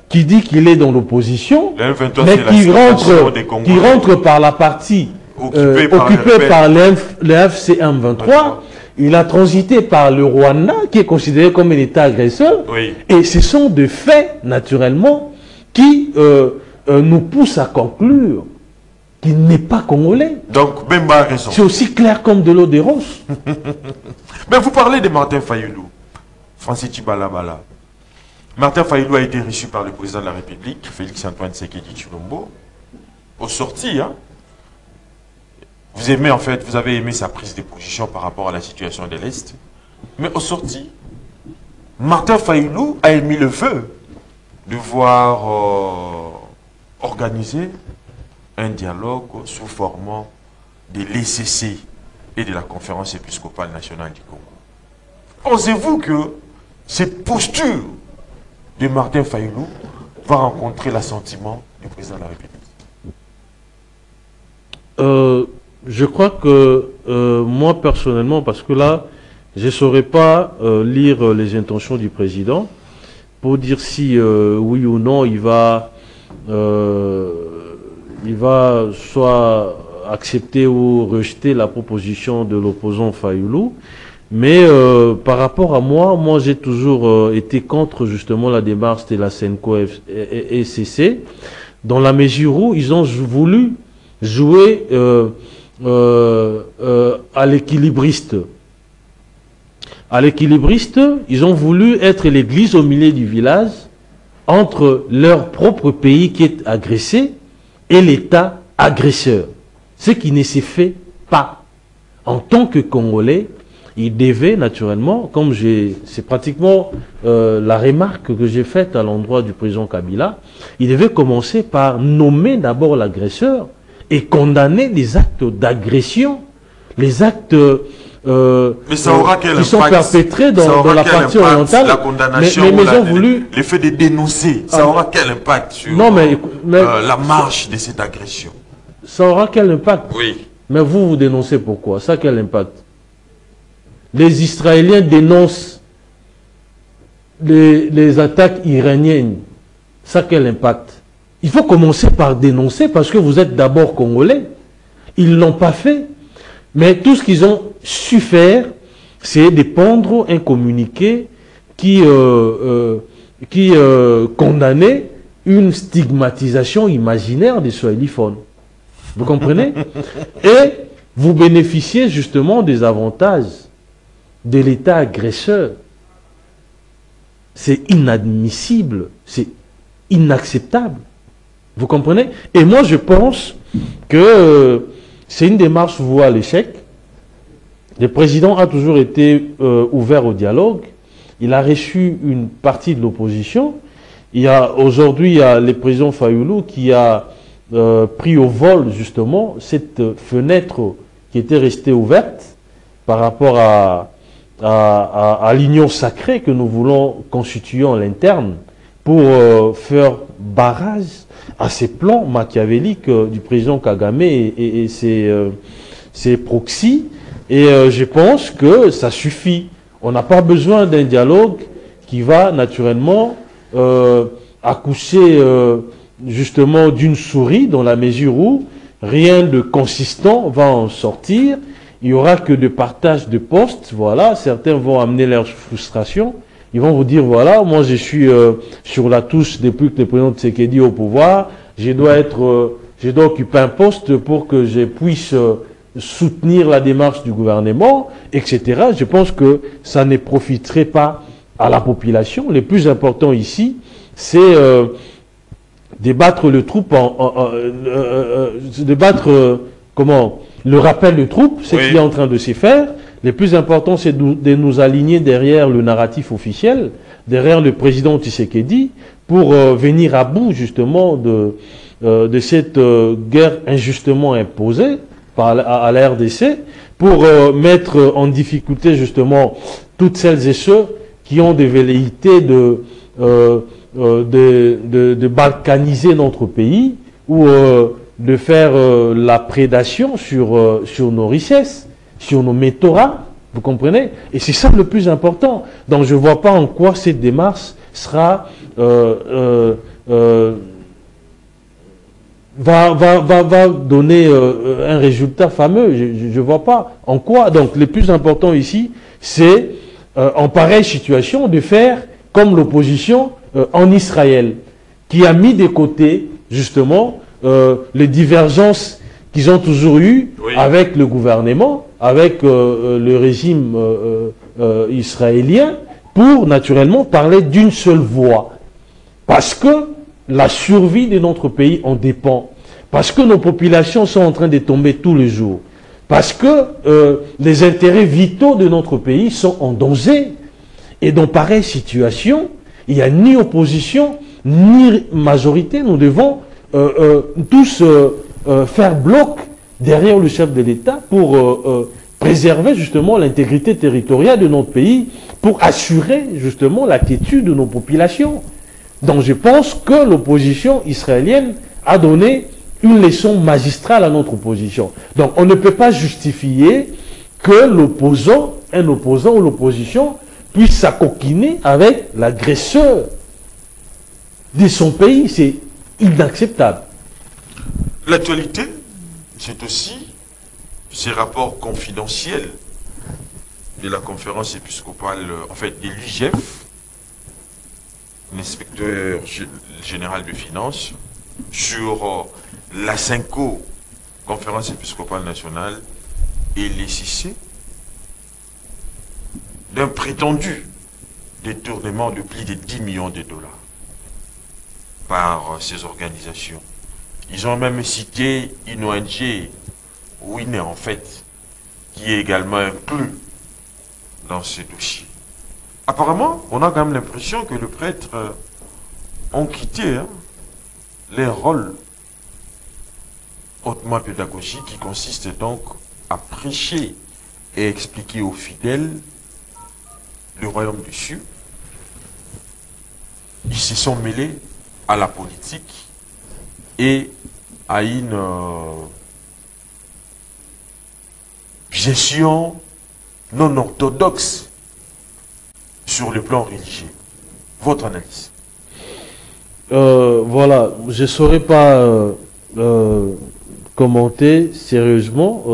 qui dit qu'il est dans l'opposition, mais qui rentre par la partie occupée par le FC-M23. Il a transité par le Rwanda, qui est considéré comme un État agresseur. Oui. Et ce sont des faits, naturellement, qui nous poussent à conclure qu'il n'est pas congolais. Donc, Bemba a raison. C'est aussi clair comme de l'eau de rose. Mais vous parlez de Martin Fayulu, Francis Tibalabala. Martin Fayulu a été reçu par le président de la République, Félix-Antoine Tshisekedi Tshilombo, au sorti. Hein. Vous avez aimé sa prise de position par rapport à la situation de l'Est. Mais au sorti, Martin Fayulu a émis le vœu de voir organiser un dialogue sous forme de l'ECC et de la Conférence épiscopale nationale du Congo. Pensez-vous que cette posture de Martin Fayulu va rencontrer l'assentiment du président de la République? Je crois que moi personnellement, parce que là, je ne saurais pas lire les intentions du président pour dire si oui ou non il va soit accepter ou rejeter la proposition de l'opposant Fayulu. Mais par rapport à moi j'ai toujours été contre justement la démarche de la Senko ECC, dans la mesure où ils ont voulu jouer à l'équilibriste. À l'équilibriste, ils ont voulu être l'église au milieu du village entre leur propre pays qui est agressé et l'État agresseur. Ce qui ne s'est fait pas. En tant que Congolais, il devait naturellement, comme c'est pratiquement la remarque que j'ai faite à l'endroit du président Kabila, il devait commencer par nommer d'abord l'agresseur et condamner les actes d'agression, les actes qui sont perpétrés dans la partie orientale. La condamnation, le fait de dénoncer, ça aura quel impact sur la marche de cette agression? Ça aura quel impact? Oui. Mais vous dénoncez pourquoi? Ça a quel impact? Les Israéliens dénoncent les attaques iraniennes. Ça a quel impact? Il faut commencer par dénoncer parce que vous êtes d'abord Congolais. Ils ne l'ont pas fait. Mais tout ce qu'ils ont su faire, c'est de pondre un communiqué qui condamnait une stigmatisation imaginaire des Swahiliphones. Vous comprenez? Et vous bénéficiez justement des avantages de l'État agresseur. C'est inadmissible, c'est inacceptable. Vous comprenez? Et moi, je pense que c'est une démarche vouée à l'échec. Le président a toujours été ouvert au dialogue. Il a reçu une partie de l'opposition. Aujourd'hui, il y a le président Fayulu qui a pris au vol, justement, cette fenêtre qui était restée ouverte par rapport à l'union sacrée que nous voulons constituer en l'interne pour faire barrage à ces plans machiavéliques du président Kagame et ses proxys. Et je pense que ça suffit. On n'a pas besoin d'un dialogue qui va naturellement accoucher justement d'une souris, dans la mesure où rien de consistant va en sortir. Il n'y aura que de partage de postes. Voilà, certains vont amener leur frustration. Ils vont vous dire, voilà, moi je suis sur la touche depuis que le président Tshisekedi est au pouvoir. Je dois occuper un poste pour que je puisse soutenir la démarche du gouvernement, etc. Je pense que ça ne profiterait pas à la population. Le plus important ici, c'est débattre le troupe, comment, le rappel de troupes, ce qui est en train de se faire. Le plus important, c'est de nous aligner derrière le narratif officiel, derrière le président Tshisekedi, pour venir à bout justement de cette guerre injustement imposée à la RDC, pour mettre en difficulté justement toutes celles et ceux qui ont des velléités de balkaniser notre pays ou de faire la prédation sur nos richesses, sur nos métaux rares, vous comprenez? Et c'est ça le plus important. Donc je ne vois pas en quoi cette démarche sera va donner un résultat fameux. Je ne vois pas en quoi. Donc le plus important ici, c'est en pareille situation de faire comme l'opposition en Israël, qui a mis de côté justement les divergences qu'ils ont toujours eues avec le gouvernement, avec le régime israélien, pour naturellement parler d'une seule voix. Parce que la survie de notre pays en dépend. Parce que nos populations sont en train de tomber tous les jours. Parce que les intérêts vitaux de notre pays sont en danger. Et dans pareille situation, il n'y a ni opposition, ni majorité. Nous devons tous faire bloc derrière le chef de l'État pour préserver justement l'intégrité territoriale de notre pays, pour assurer justement la quiétude de nos populations. Donc je pense que l'opposition israélienne a donné une leçon magistrale à notre opposition. Donc on ne peut pas justifier que l'opposant, un opposant ou l'opposition, puisse s'acoquiner avec l'agresseur de son pays. C'est inacceptable. L'actualité, c'est aussi ces rapports confidentiels de la conférence épiscopale, en fait de l'IGF, l'inspecteur général de finances, sur la CINCO, conférence épiscopale nationale, et les CIC, d'un prétendu détournement de plus de 10 millions de dollars par ces organisations. Ils ont même cité une ONG, Winner en fait, qui est également inclus dans ce dossier. Apparemment, on a quand même l'impression que les prêtres ont quitté leur rôle hautement pédagogique qui consiste donc à prêcher et expliquer aux fidèles le royaume des cieux. Ils se sont mêlés à la politique et à une gestion non orthodoxe sur le plan religieux. Votre analyse? Voilà, je ne saurais pas commenter sérieusement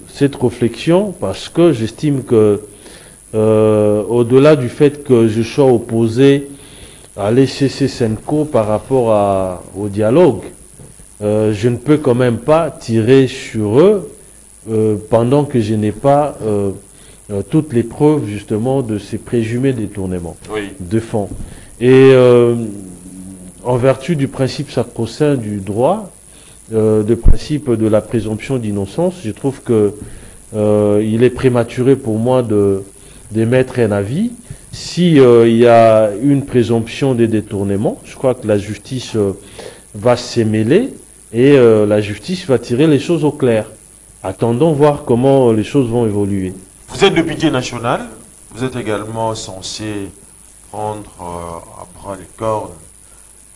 cette réflexion, parce que j'estime que au-delà du fait que je sois opposé à l'ECC Senco par rapport au dialogue, je ne peux quand même pas tirer sur eux pendant que je n'ai pas toutes les preuves justement de ces présumés détournements de fonds. Et en vertu du principe sacro-saint du droit, du principe de la présomption d'innocence, je trouve que il est prématuré pour moi d'émettre un avis. Si il y a une présomption des détournements, je crois que la justice va s'y mêler et la justice va tirer les choses au clair. Attendons voir comment les choses vont évoluer. Vous êtes député national, vous êtes également censé prendre à bras les cornes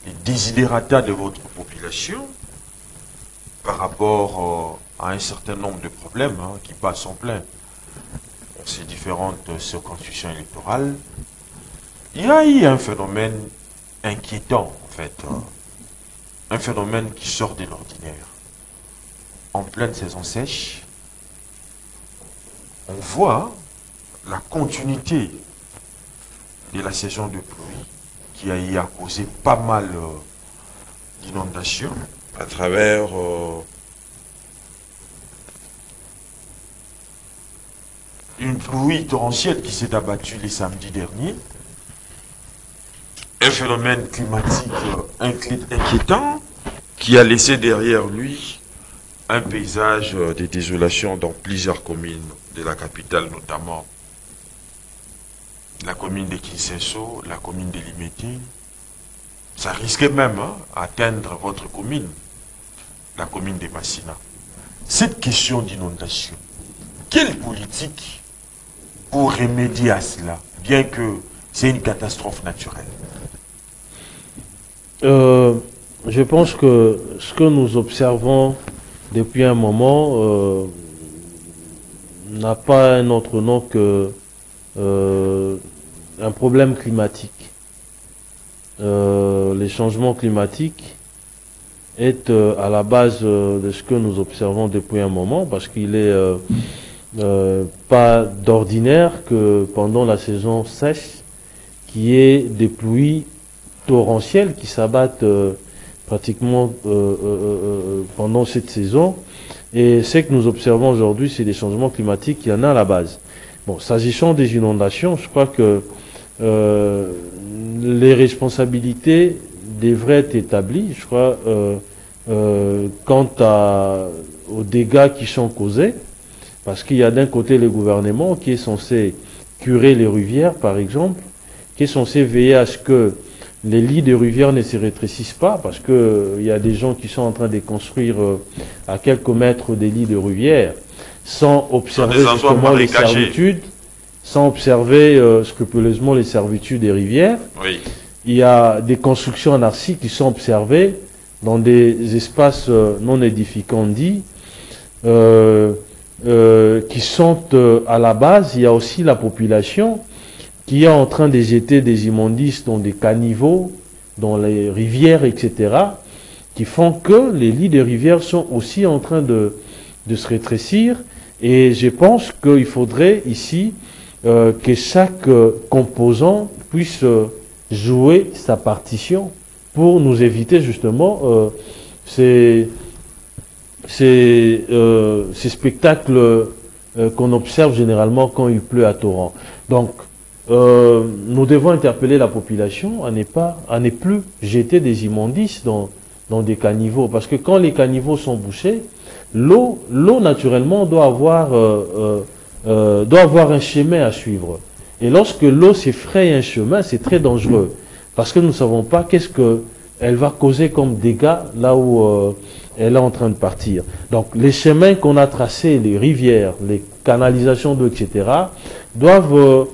les desiderata de votre population par rapport à un certain nombre de problèmes qui passent en plein dans ces différentes circonscriptions électorales. Il y a eu un phénomène inquiétant, en fait, un phénomène qui sort de l'ordinaire. En pleine saison sèche, on voit la continuité de la saison de pluie qui a causé pas mal d'inondations à travers une pluie torrentielle qui s'est abattue les samedis derniers. un phénomène climatique inquiétant qui a laissé derrière lui un paysage de désolation dans plusieurs communes de la capitale, notamment la commune de Kinshasa, la commune de Limete. Ça risquait même d'atteindre votre commune, la commune de Massina. Cette question d'inondation, quelle politique pour remédier à cela, bien que c'est une catastrophe naturelle? Je pense que ce que nous observons depuis un moment n'a pas un autre nom que un problème climatique. Les changements climatiques est à la base de ce que nous observons depuis un moment, parce qu'il est pas d'ordinaire que pendant la saison sèche, qu'il y ait des pluies torrentielles qui s'abattent pratiquement pendant cette saison. Et ce que nous observons aujourd'hui, c'est des changements climatiques, il y en a à la base. Bon, s'agissant des inondations, je crois que les responsabilités devraient être établies, je crois, quant aux dégâts qui sont causés, parce qu'il y a d'un côté le gouvernement qui est censé curer les rivières, par exemple, qui est censé veiller à ce que les lits de rivières ne se rétrécissent pas, parce qu'il y a des gens qui sont en train de construire à quelques mètres des lits de rivières, sans observer justement les servitudes, sans observer scrupuleusement les servitudes des rivières. Oui. Il y a des constructions anarchiques qui sont observées dans des espaces non édificants dits, qui sont à la base. Il y a aussi la population qui est en train de jeter des immondices dans des caniveaux, dans les rivières, etc., qui font que les lits des rivières sont aussi en train de se rétrécir. Et je pense qu'il faudrait ici que chaque composant puisse jouer sa partition pour nous éviter justement ces spectacles qu'on observe généralement quand il pleut à torrent. Donc, nous devons interpeller la population à ne plus jeter des immondices dans des caniveaux. Parce que quand les caniveaux sont bouchés, l'eau naturellement doit avoir un chemin à suivre. Et lorsque l'eau s'effraie un chemin, c'est très dangereux. Parce que nous ne savons pas qu'est-ce qu'elle va causer comme dégâts là où elle est en train de partir. Donc les chemins qu'on a tracés, les rivières, les canalisations d'eau, etc., doivent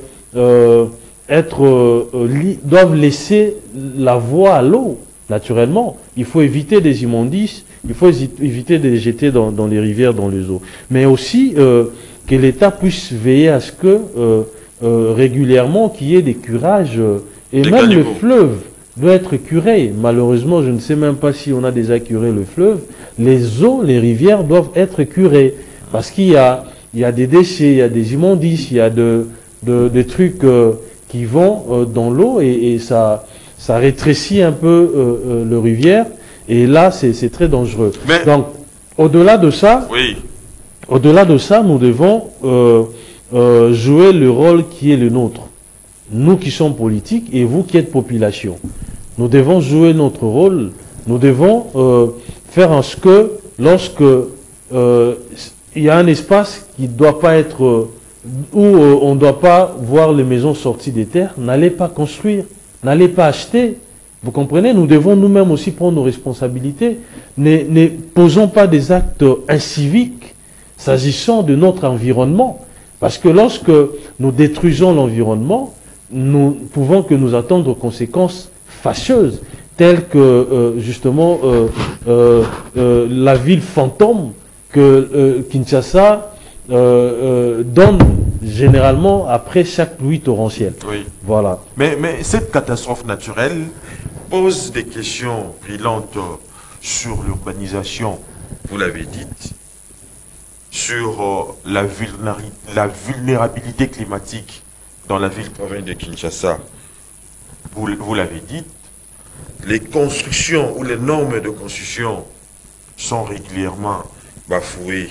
laisser la voie à l'eau, naturellement. Il faut éviter des immondices, il faut éviter de les jeter dans les rivières, dans les eaux. Mais aussi que l'État puisse veiller à ce que régulièrement qu'il y ait des curages, et même le fleuve doit être curé. Malheureusement, je ne sais même pas si on a déjà curé le fleuve. Les eaux, les rivières doivent être curées, parce qu'il y a des déchets, il y a des immondices, il y a des trucs qui vont dans l'eau, et ça rétrécit un peu le rivière, et là c'est très dangereux. Mais donc au-delà de ça, oui. Au-delà de ça, nous devons jouer le rôle qui est le nôtre. Nous qui sommes politiques et vous qui êtes population. Nous devons jouer notre rôle. Nous devons faire en ce que lorsque il y a un espace qui ne doit pas être où on ne doit pas voir les maisons sorties des terres, n'allez pas construire, n'allez pas acheter. Vous comprenez? Nous devons nous-mêmes aussi prendre nos responsabilités. Ne posons pas des actes inciviques s'agissant de notre environnement. Parce que lorsque nous détruisons l'environnement, nous pouvons que nous attendre conséquences fâcheuses, telles que justement la ville fantôme que Kinshasa donne généralement après chaque pluie torrentielle. Oui. Voilà. Mais cette catastrophe naturelle pose des questions brillantes sur l'urbanisation, vous l'avez dit, sur la vulnérabilité climatique dans la ville-province de Kinshasa. Vous l'avez dit, les constructions ou les normes de construction sont régulièrement bafouées.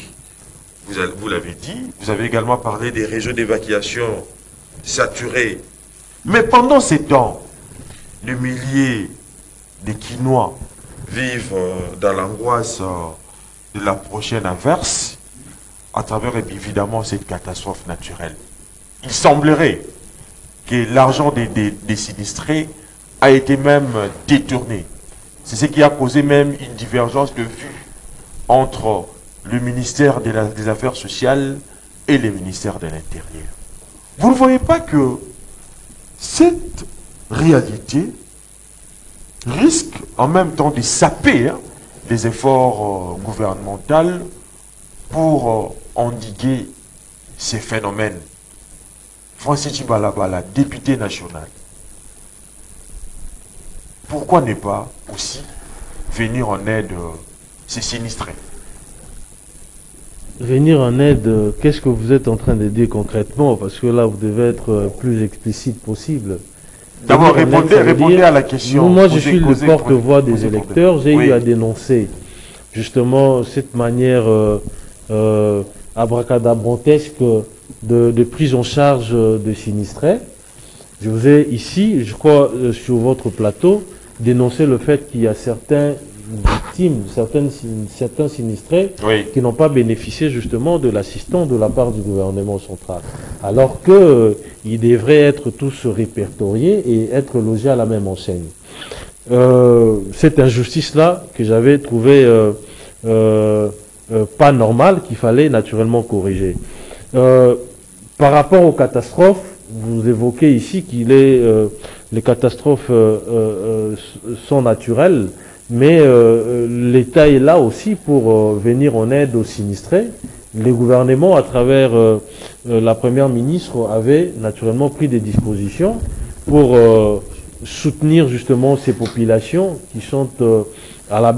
Vous l'avez dit, vous avez également parlé des réseaux d'évacuation saturés. Mais pendant ces temps, les milliers de Quinois vivent dans l'angoisse de la prochaine averse à travers évidemment cette catastrophe naturelle. Il semblerait que l'argent des sinistrés a été même détourné. C'est ce qui a causé même une divergence de vue entre le ministère des Affaires sociales et le ministère de l'Intérieur. Vous ne voyez pas que cette réalité risque en même temps de saper les efforts gouvernementaux pour endiguer ces phénomènes. Francis Tchibalabala, député national, pourquoi ne pas aussi venir en aide ces sinistrés? Venir en aide, qu'est-ce que vous êtes en train de dire concrètement? Parce que là, vous devez être plus explicite possible. D'abord, répondez à la question. Moi, je suis le porte-voix des électeurs. J'ai eu à dénoncer justement cette manière abracadabrantesque de prise en charge de sinistrés. Je vous ai ici, je crois, sur votre plateau, dénoncé le fait qu'il y a certains victimes, certains sinistrés qui n'ont pas bénéficié justement de l'assistance de la part du gouvernement central. Alors qu'ils devraient être tous répertoriés et être logés à la même enseigne. Cette injustice-là que j'avais trouvée pas normale, qu'il fallait naturellement corriger. Par rapport aux catastrophes, vous évoquez ici qu'il est les catastrophes sont naturelles, mais l'État est là aussi pour venir en aide aux sinistrés. Les gouvernements, à travers la première ministre, avaient naturellement pris des dispositions pour soutenir justement ces populations qui sont à la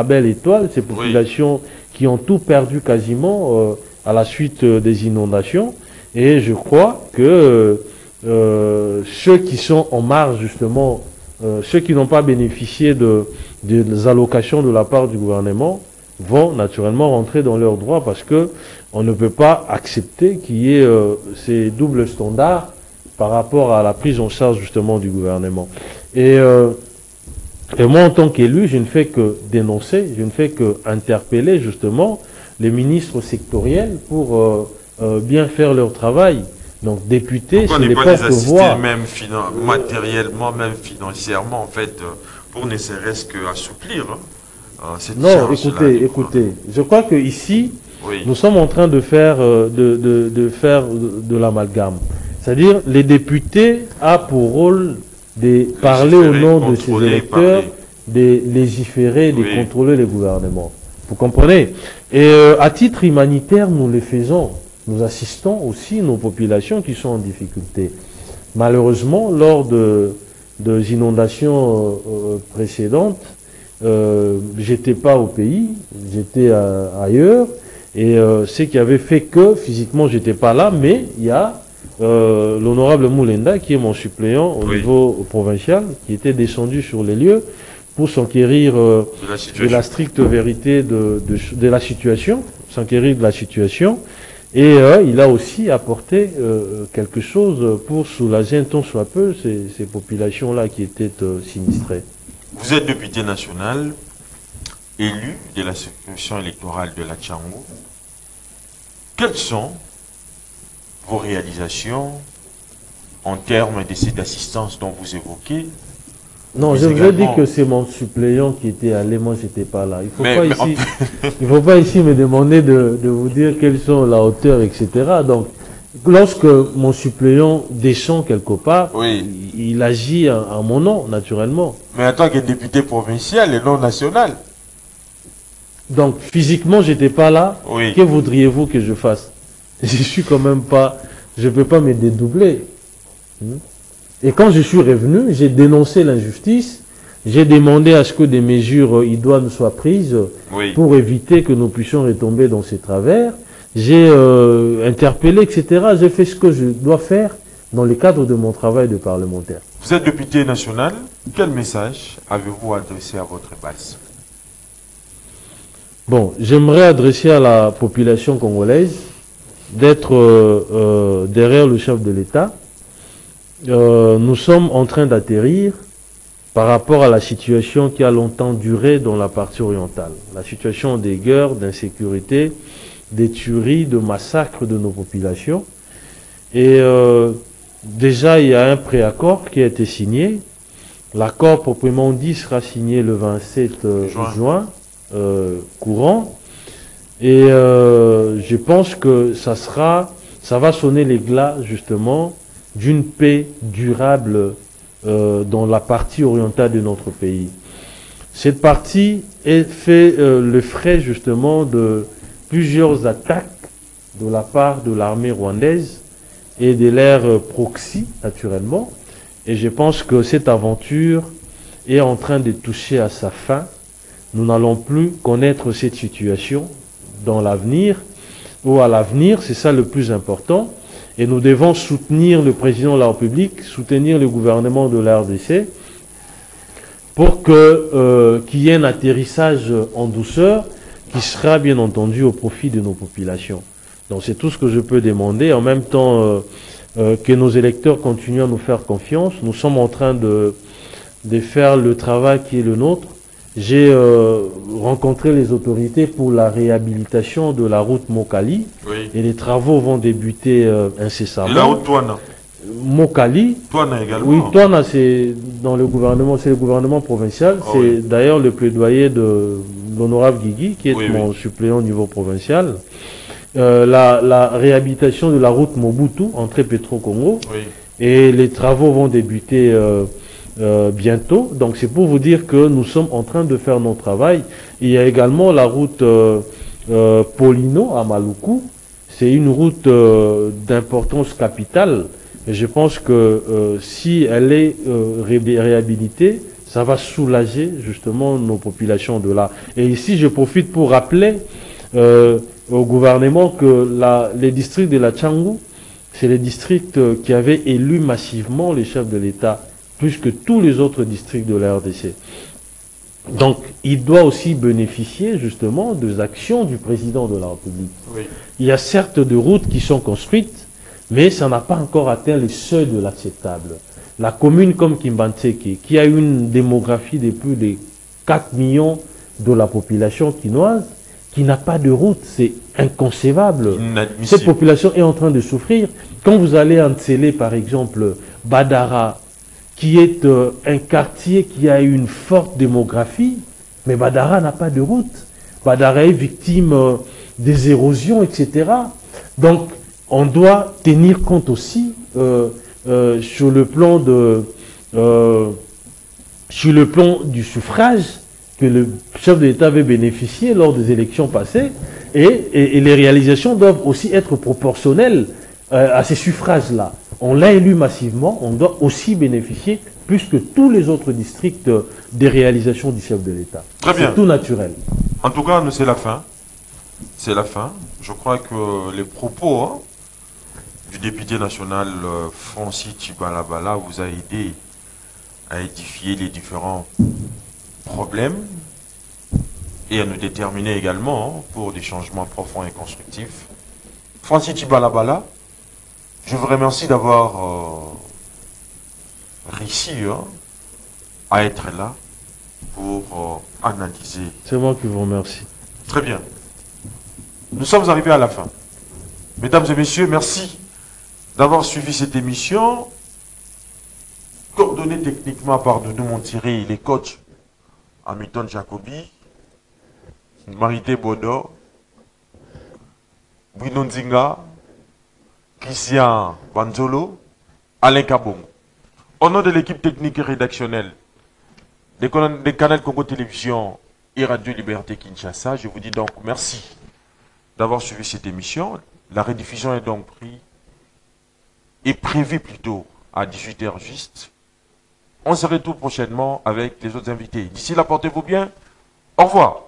belle étoile, ces populations qui ont tout perdu quasiment à la suite des inondations. Et je crois que ceux qui sont en marge justement, ceux qui n'ont pas bénéficié des allocations de la part du gouvernement vont naturellement rentrer dans leurs droits, parce que on ne peut pas accepter qu'il y ait ces doubles standards par rapport à la prise en charge justement du gouvernement. Et moi, en tant qu'élu, je ne fais que dénoncer, je ne fais que interpeller justement les ministres sectoriels pour bien faire leur travail. Donc, députés, c'est les porte-voix. Même matériellement, même financièrement, en fait, pour ne serait-ce qu'assouplir cette charge. Non, écoutez, je crois que ici, nous sommes en train de faire de l'amalgame. C'est-à-dire, les députés ont pour rôle de parler au nom de ces électeurs, de légiférer, de contrôler les gouvernements. Vous comprenez? Et à titre humanitaire, nous le faisons. Nous assistons aussi nos populations qui sont en difficulté. Malheureusement, lors des inondations précédentes, j'étais pas au pays, j'étais ailleurs, et ce qui avait fait que physiquement j'étais pas là, mais il y a l'honorable Moulenda, qui est mon suppléant au niveau provincial, qui était descendu sur les lieux pour s'enquérir de la stricte vérité de la situation, s'enquérir de la situation. Et il a aussi apporté quelque chose pour soulager un tant soit peu ces populations-là qui étaient sinistrées. Vous êtes député national, élu de la circonscription électorale de la Tchango. Quelles sont vos réalisations en termes de cette assistance dont vous évoquez? Non, je vous ai dit que c'est mon suppléant qui était allé, moi j'étais pas là. Il faut pas ici me demander de vous dire quelles sont la hauteur, etc. Donc, lorsque mon suppléant descend quelque part, il agit en mon nom, naturellement. Mais en tant que député provincial et non national. Donc, physiquement, j'étais pas là. Que voudriez-vous que je fasse? Je suis quand même pas, je peux pas me dédoubler. Et quand je suis revenu, j'ai dénoncé l'injustice, j'ai demandé à ce que des mesures idoines soient prises pour éviter que nous puissions retomber dans ces travers. J'ai interpellé, etc. J'ai fait ce que je dois faire dans le cadre de mon travail de parlementaire. Vous êtes député national. Quel message avez-vous adressé à votre base? Bon, j'aimerais adresser à la population congolaise d'être derrière le chef de l'État. Nous sommes en train d'atterrir par rapport à la situation qui a longtemps duré dans la partie orientale. La situation des guerres, d'insécurité, des tueries, de massacres de nos populations. Et déjà, il y a un préaccord qui a été signé. L'accord proprement dit sera signé le 27 juin courant. Et je pense que ça va sonner les glas justement d'une paix durable dans la partie orientale de notre pays. Cette partie fait le frais justement de plusieurs attaques de la part de l'armée rwandaise et de l'ère proxy naturellement. Et je pense que cette aventure est en train de toucher à sa fin. Nous n'allons plus connaître cette situation dans l'avenir ou à l'avenir, c'est ça le plus important. Et nous devons soutenir le président de la République, soutenir le gouvernement de la RDC pour qu'il y ait un atterrissage en douceur qui sera bien entendu au profit de nos populations. Donc c'est tout ce que je peux demander. En même temps que nos électeurs continuent à nous faire confiance, nous sommes en train de faire le travail qui est le nôtre. J'ai rencontré les autorités pour la réhabilitation de la route Mokali. Oui. Et les travaux vont débuter incessamment. Et la route Touana? Mokali. Touana également? Oui, Touana, c'est dans le gouvernement, c'est le gouvernement provincial. Oh, c'est oui. d'ailleurs le plaidoyer de l'honorable Guigui, qui est Oui, mon oui. suppléant au niveau provincial. La réhabilitation de la route Mobutu, entrée Petro-Congo. Oui. Et les travaux vont débuter bientôt. Donc c'est pour vous dire que nous sommes en train de faire notre travail. Il y a également la route Polino à Maluku. C'est une route d'importance capitale. Et je pense que si elle est réhabilitée, ça va soulager justement nos populations de là. Et ici, je profite pour rappeler au gouvernement que les districts de la Tchangou, c'est les districts qui avaient élu massivement les chefs de l'État, plus que tous les autres districts de la RDC. Donc, il doit aussi bénéficier justement des actions du président de la République. Oui. Il y a certes des routes qui sont construites, mais ça n'a pas encore atteint les seuils de l'acceptable. La commune comme Kimbantseke, qui a une démographie de plus de 4 millions de la population quinoise, qui n'a pas de route, c'est inconcevable. Inadmissible. Cette population est en train de souffrir. Quand vous allez en Tsélé, par exemple, Badara, qui est un quartier qui a une forte démographie, mais Badara n'a pas de route. Badara est victime des érosions, etc. Donc, on doit tenir compte aussi sur le plan du suffrage que le chef de l'État avait bénéficié lors des élections passées, et les réalisations doivent aussi être proportionnelles à ces suffrages-là. On l'a élu massivement, on doit aussi bénéficier, plus que tous les autres districts, des réalisations du chef de l'État. Très bien. C'est tout naturel. En tout cas, c'est la fin. C'est la fin. Je crois que les propos du député national Francis Tchibalabala vous a aidé à édifier les différents problèmes et à nous déterminer également pour des changements profonds et constructifs. Francis Tchibalabala, je vous remercie d'avoir réussi à être là pour analyser. C'est moi qui vous remercie. Très bien. Nous sommes arrivés à la fin. Mesdames et messieurs, merci d'avoir suivi cette émission. Coordonnée techniquement par Doudou Montiré, les coachs Hamilton Jacobi, Marité Bodo, Bruno Nzinga, Christian Banzolo, Alain Kabong. Au nom de l'équipe technique et rédactionnelle des canaux Congo Télévision et Radio Liberté Kinshasa, je vous dis donc merci d'avoir suivi cette émission. La rediffusion est prévue plutôt à 18h juste. On se retrouve prochainement avec les autres invités. D'ici là, portez-vous bien. Au revoir.